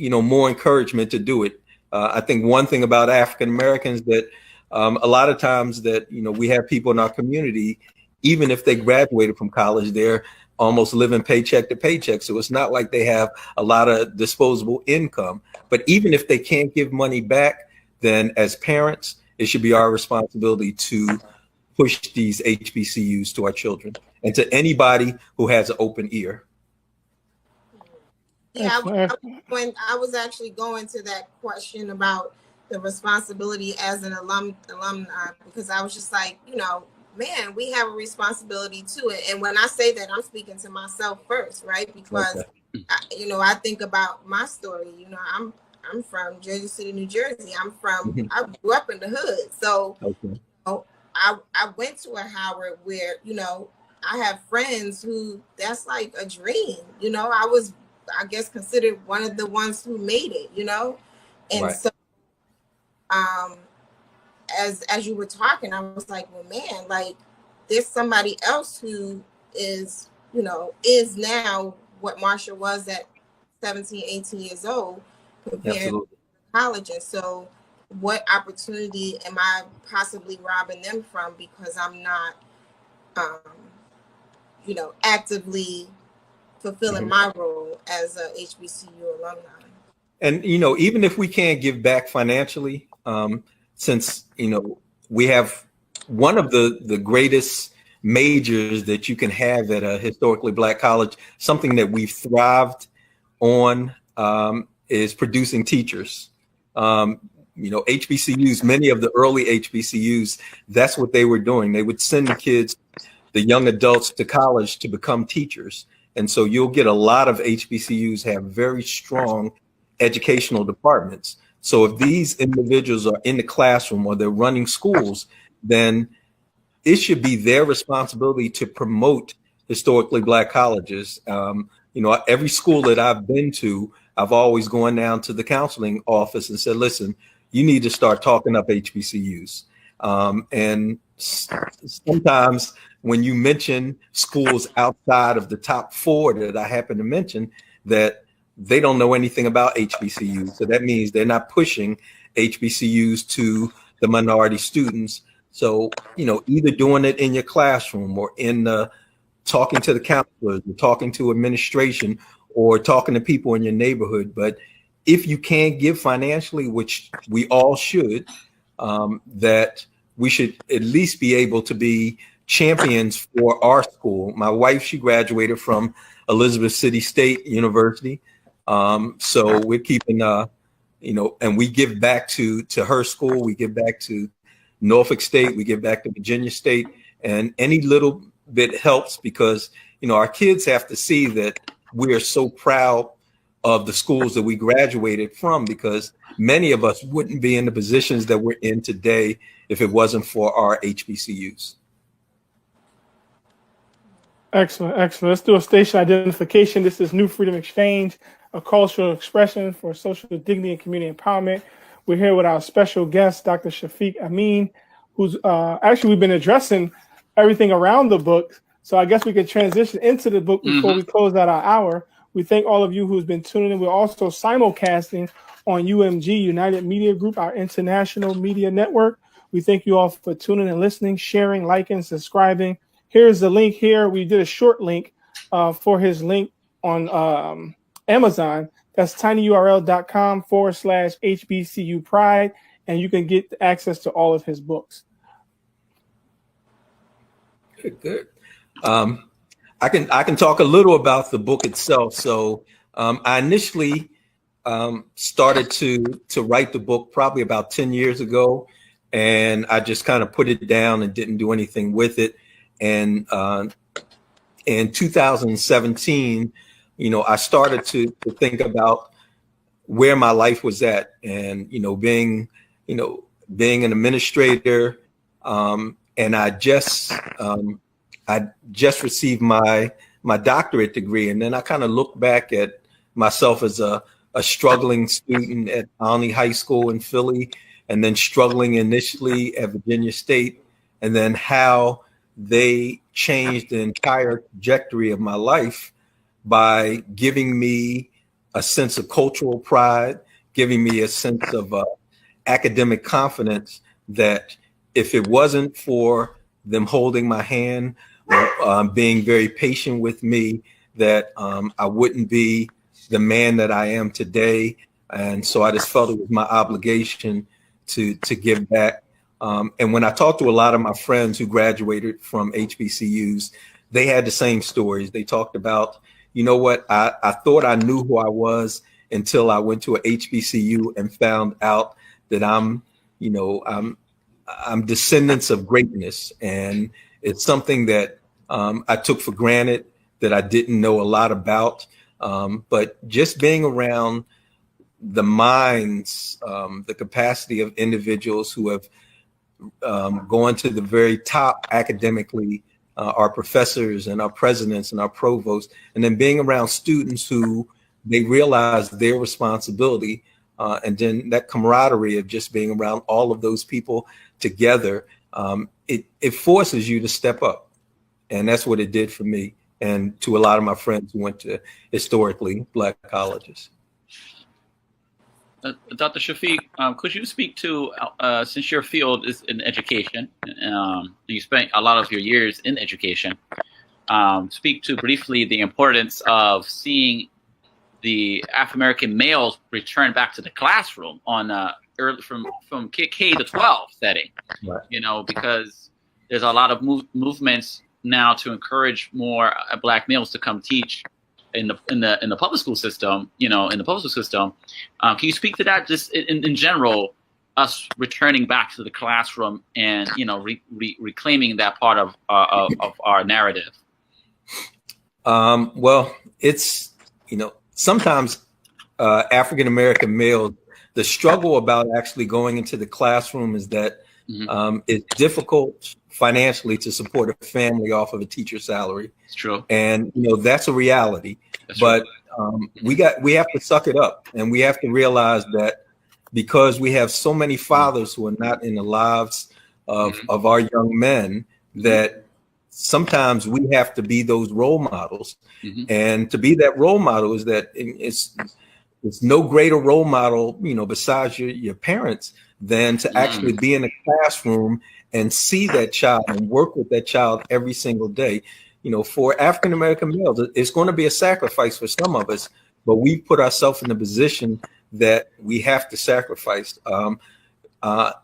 more encouragement to do it. I think one thing about African Americans that a lot of times that, you know, we have people in our community, even if they graduated from college, they're almost living paycheck to paycheck. So it's not like they have a lot of disposable income. But even if they can't give money back, then as parents, it should be our responsibility to push these HBCUs to our children and to anybody who has an open ear. Yeah, I was actually going to that question about the responsibility as an alumni, because I was just like, you know, man, we have a responsibility to it. And when I say that, I'm speaking to myself first, right? Because I think about my story. I'm from Jersey City, New Jersey. I grew up in the hood. So okay. I went to a Howard where, I have friends who that's like a dream. I was, I guess, considered one of the ones who made it, And Right. so as you were talking, I was like, well, man, like there's somebody else who is now what Marsha was at 17, 18 years old compared Absolutely. to college. And so what opportunity am I possibly robbing them from because I'm not, actively fulfilling my role as a HBCU alumni? And, even if we can't give back financially, since, we have one of the greatest majors that you can have at a historically Black college, something that we've thrived on, is producing teachers. HBCUs, many of the early HBCUs, that's what they were doing. They would send the kids, the young adults, to college to become teachers. And so you'll get a lot of HBCUs have very strong educational departments. So if these individuals are in the classroom or they're running schools, then it should be their responsibility to promote historically Black colleges. Every school that I've been to, I've always gone down to the counseling office and said, listen, you need to start talking up HBCUs. And sometimes when you mention schools outside of the top 4 that I happen to mention, that they don't know anything about HBCUs. So that means they're not pushing HBCUs to the minority students. So, either doing it in your classroom or in talking to the counselors, or talking to administration, or talking to people in your neighborhood. But if you can't give financially, which we all should, that we should at least be able to be champions for our school. My wife, she graduated from Elizabeth City State University. So we're keeping, and we give back to her school. We give back to Norfolk State. We give back to Virginia State, and any little bit helps because, our kids have to see that we are so proud of the schools that we graduated from, because many of us wouldn't be in the positions that we're in today if it wasn't for our HBCUs. Excellent, excellent. Let's do a station identification. This is New Freedom Exchange, a cultural expression for social dignity and community empowerment. We're here with our special guest, Dr. Shafeeq Ameen, who's actually, we've been addressing everything around the book. So I guess we can transition into the book before we close out our hour. We thank all of you who's been tuning in. We're also simulcasting on UMG, United Media Group, our international media network. We thank you all for tuning and listening, sharing, liking, subscribing. Here's the link here. We did a short link for his link on Amazon. That's tinyurl.com/HBCU Pride. And you can get access to all of his books. Good. I can talk a little about the book itself. So I initially started to write the book probably about 10 years ago, and I just kind of put it down and didn't do anything with it. And in 2017, I started to think about where my life was at, and being an administrator, and I just received my doctorate degree, and then I kind of looked back at myself as a struggling student at Olney High School in Philly, and then struggling initially at Virginia State, and then how they changed the entire trajectory of my life by giving me a sense of cultural pride, giving me a sense of academic confidence that if it wasn't for them holding my hand or being very patient with me, that I wouldn't be the man that I am today. And so I just felt it was my obligation to give back. And when I talked to a lot of my friends who graduated from HBCUs, they had the same stories. They talked about, I thought I knew who I was until I went to a HBCU and found out that I'm descendants of greatness. And it's something that I took for granted, that I didn't know a lot about. But just being around the minds, the capacity of individuals who have gone to the very top academically, our professors and our presidents and our provosts, and then being around students who they realize their responsibility, and then that camaraderie of just being around all of those people together, it forces you to step up. And that's what it did for me and to a lot of my friends who went to historically Black colleges. Dr. Shafeeq, could you speak to, since your field is in education, you spent a lot of your years in education, speak to briefly the importance of seeing the African-American males return back to the classroom on from K to 12 setting, right. You know, because there's a lot of movements now to encourage more Black males to come teach in the public school system, you know, in the public school system. Can you speak to that just in general, us returning back to the classroom and, you know, reclaiming that part of our narrative? Well, it's, you know, sometimes African-American males, the struggle about actually going into the classroom is that it's difficult financially to support a family off of a teacher's salary. It's true. And, you know, that's a reality. That's but true. We have to suck it up, and we have to realize that because we have so many fathers who are not in the lives of our young men, that sometimes we have to be those role models. And to be that role model is that it's no greater role model, you know, besides your parents, than to actually be in a classroom and see that child and work with that child every single day. You know, for African-American males, it's going to be a sacrifice for some of us, but we put ourselves in a position that we have to sacrifice. You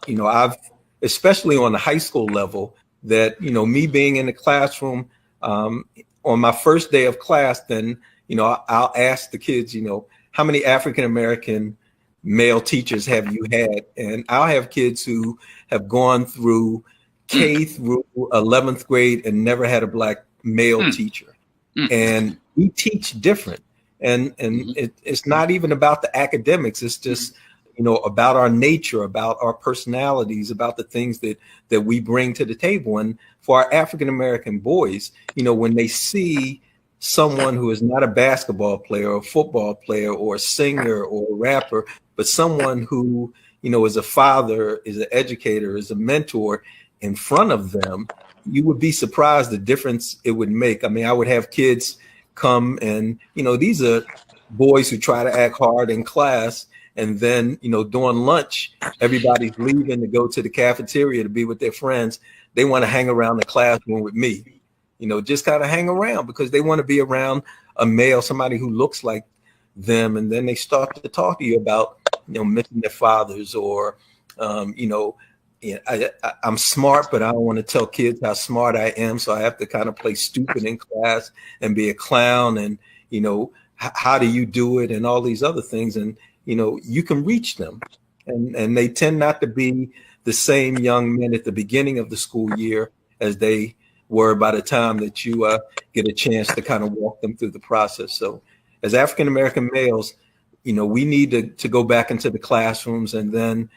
know, I've, especially on the high school level, that, you know, me being in the classroom, on my first day of class, then, you know, I'll ask the kids, you know, how many African-American male teachers have you had? And I'll have kids who have gone through K through 11th grade and never had a Black male teacher. And we teach different. And it's not even about the academics. It's just, you know, about our nature, about our personalities, about the things that we bring to the table. And for our African-American boys, you know, when they see someone who is not a basketball player or a football player or a singer or a rapper, but someone who, you know, is a father, is an educator, is a mentor in front of them, you would be surprised the difference it would make. I mean, I would have kids come and, you know, these are boys who try to act hard in class. And then, you know, during lunch, everybody's leaving to go to the cafeteria to be with their friends. They want to hang around the classroom with me, you know, just kind of hang around because they want to be around a male, somebody who looks like them. And then they start to talk to you about, you know, missing their fathers or, you know, I'm smart, but I don't want to tell kids how smart I am. So I have to kind of play stupid in class and be a clown. And, you know, how do you do it? And all these other things. And, you know, you can reach them. And they tend not to be the same young men at the beginning of the school year as they were by the time that you get a chance to kind of walk them through the process. So as African-American males, you know, we need to go back into the classrooms. And then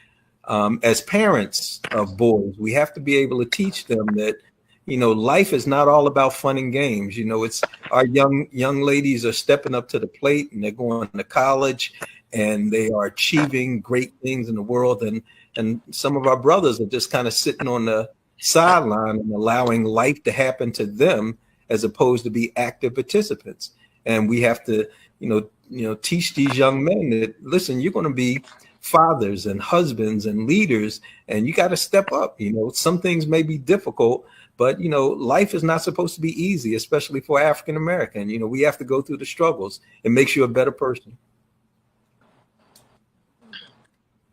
as parents of boys, we have to be able to teach them that, you know, life is not all about fun and games. You know, it's our young ladies are stepping up to the plate and they're going to college and they are achieving great things in the world. And some of our brothers are just kind of sitting on the sideline and allowing life to happen to them as opposed to be active participants. And we have to, you know, teach these young men that, listen, you're going to be fathers and husbands and leaders, and you got to step up. You know, some things may be difficult, but, you know, life is not supposed to be easy, especially for African American. You know, we have to go through the struggles. It makes you a better person.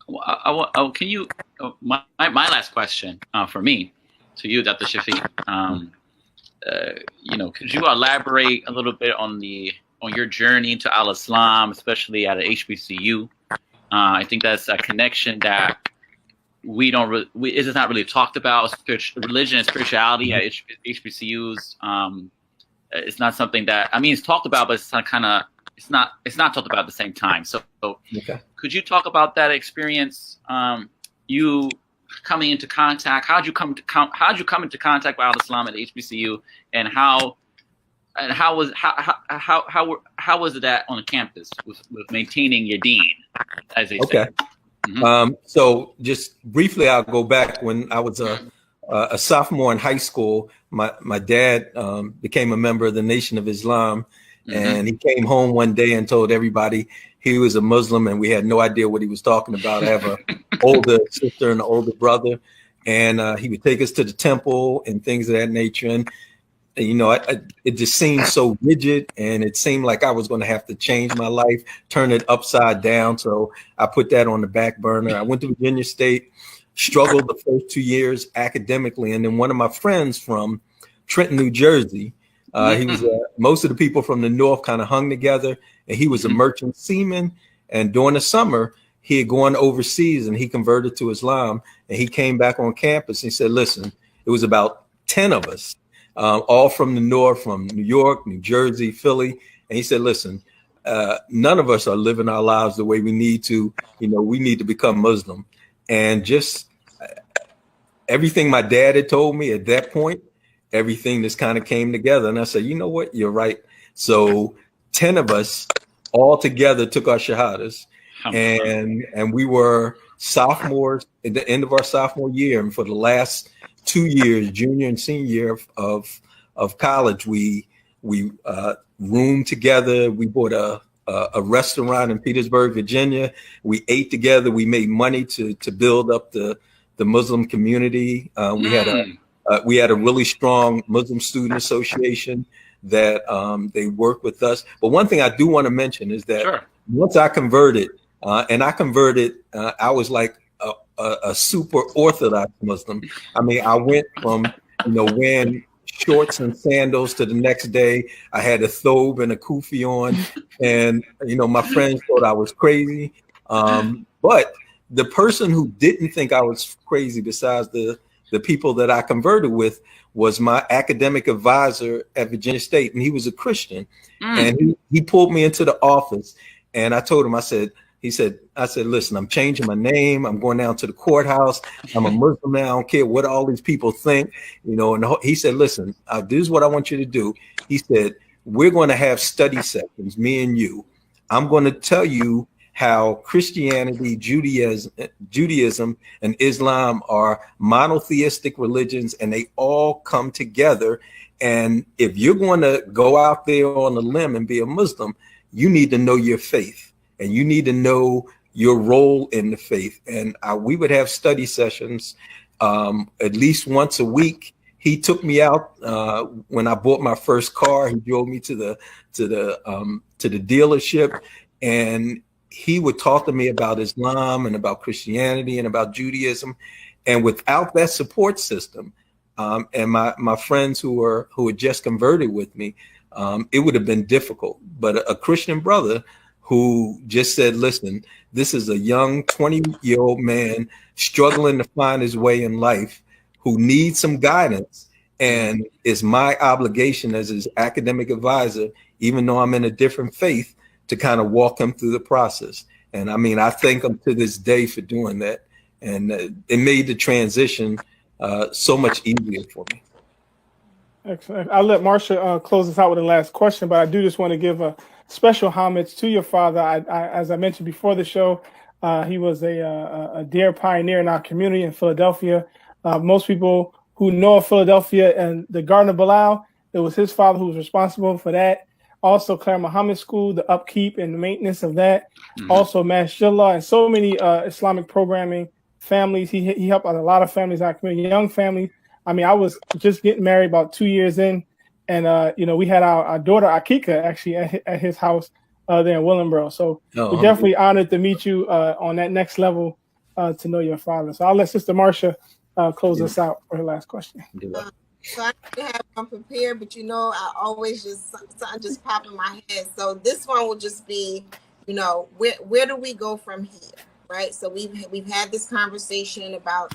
Can you, my last question for me to you, Dr. Shafeeq, you know, could you elaborate a little bit on your journey to Al-Islam, especially at a HBCU? I think that's a connection that it is not really talked about. Religion and spirituality at HBCUs. It's not something that, I mean, it's talked about, but it's kind of it's not talked about at the same time. So okay. Could you talk about that experience? You coming into contact, how'd you come into contact with Al-Islam at HBCU, and how was it that on the campus with maintaining your dean, as they say? Okay. So just briefly, I'll go back when I was a sophomore in high school. My dad became a member of the Nation of Islam, and he came home one day and told everybody he was a Muslim, and we had no idea what he was talking about. I have an older sister and an older brother, and he would take us to the temple and things of that nature. And you know, it just seemed so rigid, and it seemed like I was going to have to change my life, turn it upside down. So I put that on the back burner. I went to Virginia State, struggled the first 2 years academically, and then one of my friends from Trenton, New Jersey, he was most of the people from the north kind of hung together, and he was a merchant seaman. And during the summer, he had gone overseas and he converted to Islam, and he came back on campus. And he said, listen, it was about 10 of us, all from the north, from New York, New Jersey, Philly. And he said, listen, none of us are living our lives the way we need to. You know, we need to become Muslim. And just everything my dad had told me at that point, everything just kind of came together. And I said, you know what, you're right. So 10 of us all together took our shahadas, and we were sophomores at the end of our sophomore year. And for the last 2 years, junior and senior year of college, we roomed together. We bought a restaurant in Petersburg, Virginia. We ate together. We made money to build up the Muslim community. We had a really strong Muslim Student Association that they work with us. But one thing I do want to mention is that once I converted, I was like a super Orthodox Muslim. I mean, I went from, wearing shorts and sandals to the next day I had a thobe and a kufi on, and my friends thought I was crazy. But the person who didn't think I was crazy, besides the people that I converted with, was my academic advisor at Virginia State, and he was a Christian. And he pulled me into the office, and I told him, I said, listen, I'm changing my name. I'm going down to the courthouse. I'm a Muslim now. I don't care what all these people think, And he said, listen, this is what I want you to do. He said, we're going to have study sessions, me and you. I'm going to tell you how Christianity, Judaism, and Islam are monotheistic religions, and they all come together. And if you're going to go out there on a limb and be a Muslim, you need to know your faith, and you need to know your role in the faith. And we would have study sessions at least once a week. He took me out when I bought my first car. He drove me to the dealership, and he would talk to me about Islam and about Christianity and about Judaism. And without that support system, and my friends who had just converted with me, it would have been difficult. But a Christian brother who just said, listen, this is a young 20-year-old man struggling to find his way in life, who needs some guidance, and it's my obligation as his academic advisor, even though I'm in a different faith, to kind of walk him through the process. And I mean, I thank him to this day for doing that. And it made the transition so much easier for me. Excellent. I'll let Marsha close us out with the last question, but I do just want to give a special homage to your father. As I mentioned before the show, he was a dear pioneer in our community in Philadelphia. Most people who know of Philadelphia and the Garden of Bilal, it was his father who was responsible for that. Also, Claire Muhammad School, the upkeep and the maintenance of that. Also, Mashallah, and so many Islamic programming families. He helped out a lot of families in our community, young families. I mean, I was just getting married about 2 years in, and we had our daughter Akika actually at his house there in Willingboro. So we're definitely honored to meet you on that next level to know your father. So I'll let Sister Marsha close us out for her last question. So I didn't have one prepared, but I always something just pop in my head. So this one will just be, where do we go from here, right? So we've had this conversation about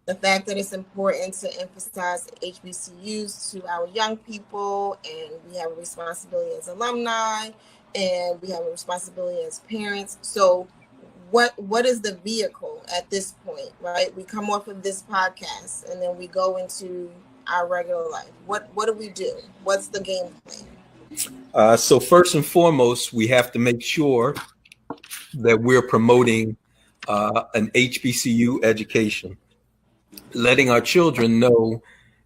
the fact that it's important to emphasize HBCUs to our young people, and we have a responsibility as alumni and we have a responsibility as parents. So what is the vehicle at this point, right? We come off of this podcast and then we go into our regular life. What do we do? What's the game plan? So first and foremost, we have to make sure that we're promoting an HBCU education, letting our children know,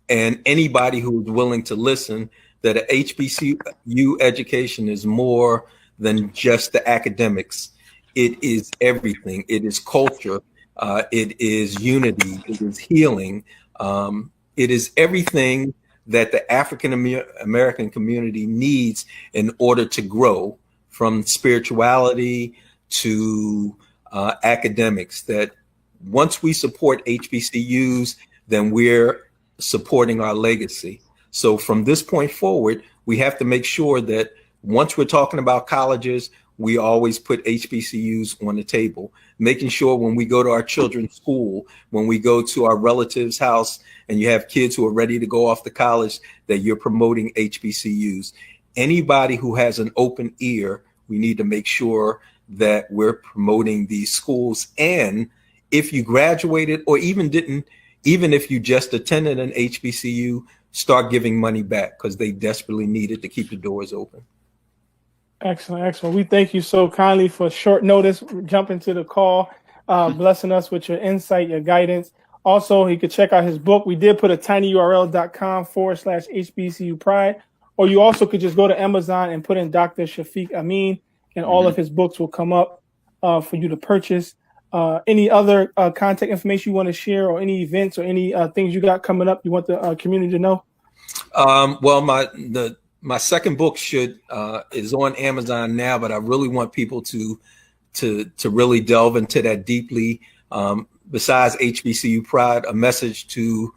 and anybody who is willing to listen, that an HBCU education is more than just the academics. It is everything. It is culture. It is unity. It is healing. It is everything that the African American community needs in order to grow, from spirituality to academics. That once we support HBCUs, then we're supporting our legacy. So from this point forward, we have to make sure that once we're talking about colleges, we always put HBCUs on the table, making sure when we go to our children's school, when we go to our relative's house and you have kids who are ready to go off to college, that you're promoting HBCUs. Anybody who has an open ear, we need to make sure that we're promoting these schools. And if you graduated or even if you just attended an HBCU, start giving money back, because they desperately need it to keep the doors open. Excellent, excellent. We thank you so kindly for short notice, jumping to the call, blessing us with your insight, your guidance. Also, you could check out his book. We did put a tinyurl.com/HBCU Pride, or you also could just go to Amazon and put in Dr. Shafeeq Ameen, and all of his books will come up for you to purchase. Any other contact information you want to share, or any events or any things you got coming up you want the community to know? Well, my second book is on Amazon now, but I really want people to really delve into that deeply. Besides HBCU Pride, a message to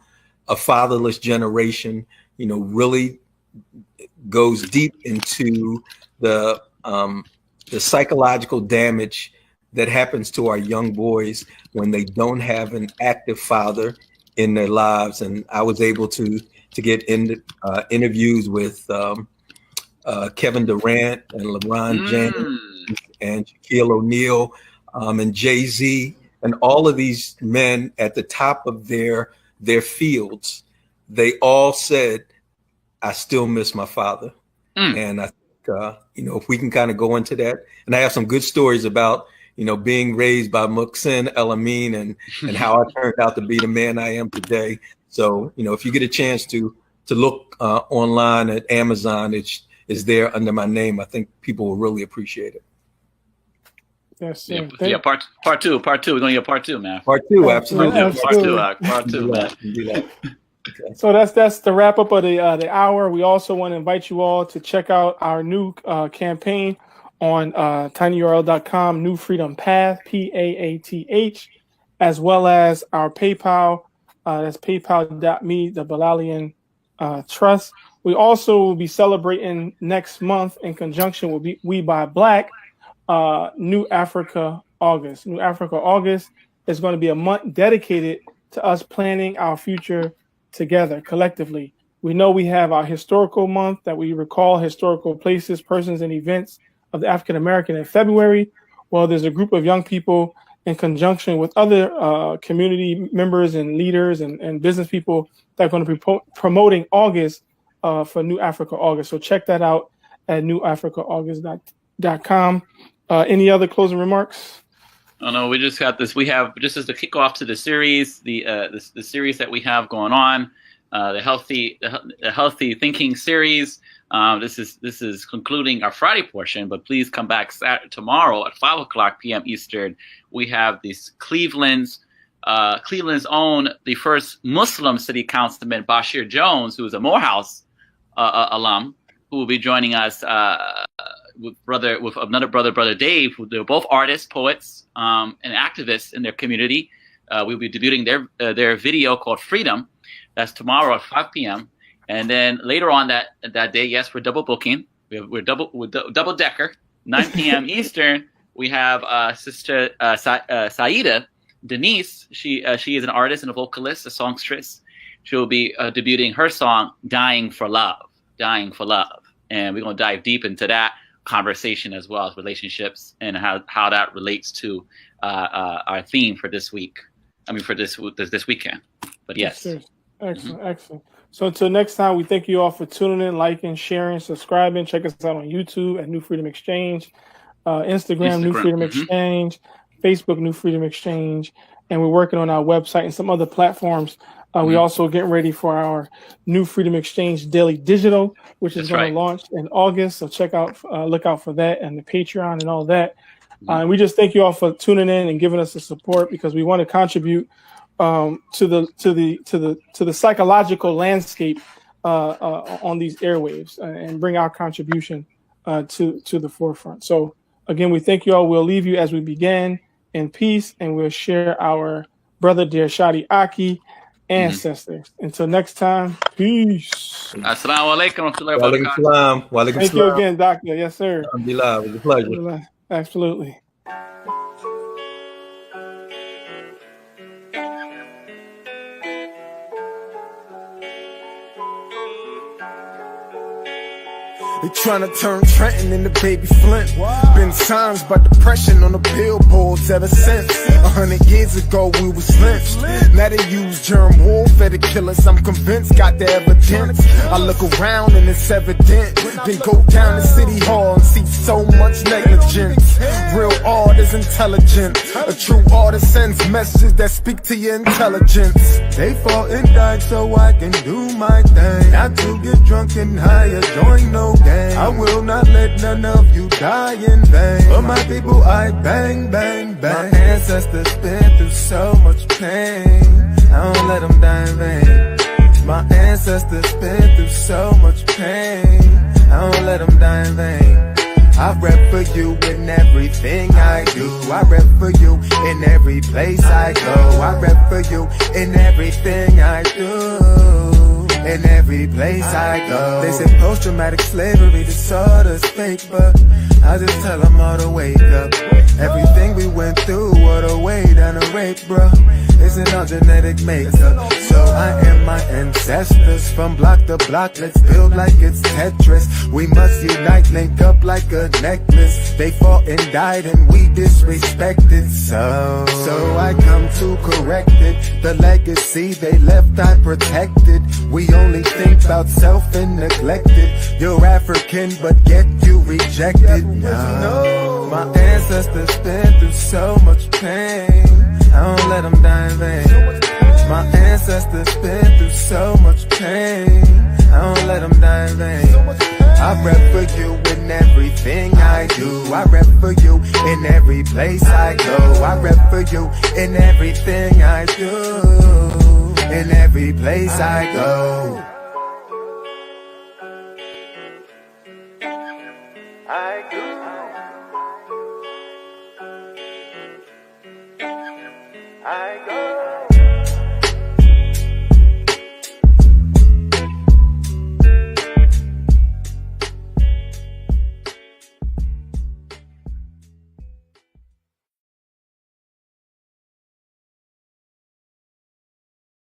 a fatherless generation, really goes deep into the psychological damage that happens to our young boys when they don't have an active father in their lives. And I was able to get interviews with Kevin Durant and LeBron James and Shaquille O'Neal and Jay-Z, and all of these men at the top of their fields. They all said, "I still miss my father." And I think, if we can kind of go into that, and I have some good stories about, being raised by Muhsin El-Amin and how I turned out to be the man I am today. So, if you get a chance to look online at Amazon, it's there under my name. I think people will really appreciate it. Yes, yeah. Part two. We're going to get part two, man. Part two, absolutely. Part two, man. Okay. So that's the wrap up of the hour. We also want to invite you all to check out our new campaign on tinyurl.com, New Freedom Path, PAATH, as well as our PayPal. That's paypal.me, the Bilalian Trust. We also will be celebrating next month in conjunction with We Buy Black, New Africa August. New Africa August is going to be a month dedicated to us planning our future together collectively. We know we have our historical month that we recall historical places, persons, and events of the African American in February. Well, there's a group of young people in conjunction with other community members and leaders and business people that are going to be promoting August for New Africa August. So check that out at newafricaaugust.com. Any other closing remarks? Oh no, we just got this. We have, just as the kickoff to the series, the series that we have going on, the healthy thinking series. This is concluding our Friday portion, but please come back tomorrow at 5:00 p.m. Eastern. We have this Cleveland's own, the first Muslim city councilman, Bashir Jones, who is a Morehouse alum, who will be joining us with another brother Dave, who they're both artists, poets, and activists in their community. We'll be debuting their video called Freedom. That's tomorrow at 5 p.m. And then later on that day, yes, we're double booking. We're double decker. 9 p.m. Eastern. We have Sister Saida Denise. She is an artist and a vocalist, a songstress. She'll be debuting her song "Dying for Love," and we're gonna dive deep into that. conversation as well as relationships and how that relates to our theme for this week. I mean, for this weekend. But yes. Excellent, excellent. So until next time, we thank you all for tuning in, liking, sharing, subscribing. Check us out on YouTube at New Freedom Exchange, Instagram New Freedom Exchange, Facebook New Freedom Exchange, and we're working on our website and some other platforms. We also getting ready for our New Freedom Exchange Daily Digital, which is going to launch in August. So look out for that and the Patreon and all that. And we just thank you all for tuning in and giving us the support, because we want to contribute to the psychological landscape on these airwaves and bring our contribution to the forefront. So again, we thank you all. We'll leave you as we began in peace, and we'll share our brother dear Shadi Aki ancestors. Until next time, peace. Assalamu alaikum. Thank you again, Doctor. Yes, sir. Alhamdulillah, it was a pleasure. Absolutely. They tryna turn Trenton into Baby Flint. Been signs by depression on the billboards ever since. 100 years ago we was lynched. Now they use germ warfare to kill us. I'm convinced, got the evidence. I look around and it's evident. Then go down to City Hall and see so much negligence. Real art is intelligent. A true artist sends messages that speak to your intelligence. They fought and died so I can do my thing. Not to get drunk and high or join no game. I will not let none of you die in vain. For my people I bang, bang, bang. My ancestors been through so much pain. I don't let them die in vain. My ancestors been through so much pain. I don't let them die in vain. I rep for you in everything I do. I rep for you in every place I go. I rep for you in everything I do. In every place I go. They say post-traumatic slavery disorder's fake, but I just tell them all to wake up. Everything we went through, what a way down a rape, bro. Isn't our genetic makeup. So I am my ancestors from block to block. Let's build like it's Tetris. We must unite, link up like a necklace. They fought and died and we disrespected. So I come to correct it. The legacy they left I protected. We only think about self and neglected. You're African but yet you rejected. No, my ancestors been through so much pain. I don't let them die in vain. My ancestors been through so much pain. I don't let them die in vain. I rep for you in everything I do. I rep for you in every place I go. I rep for you in everything I do. In every place I go. I do. I go.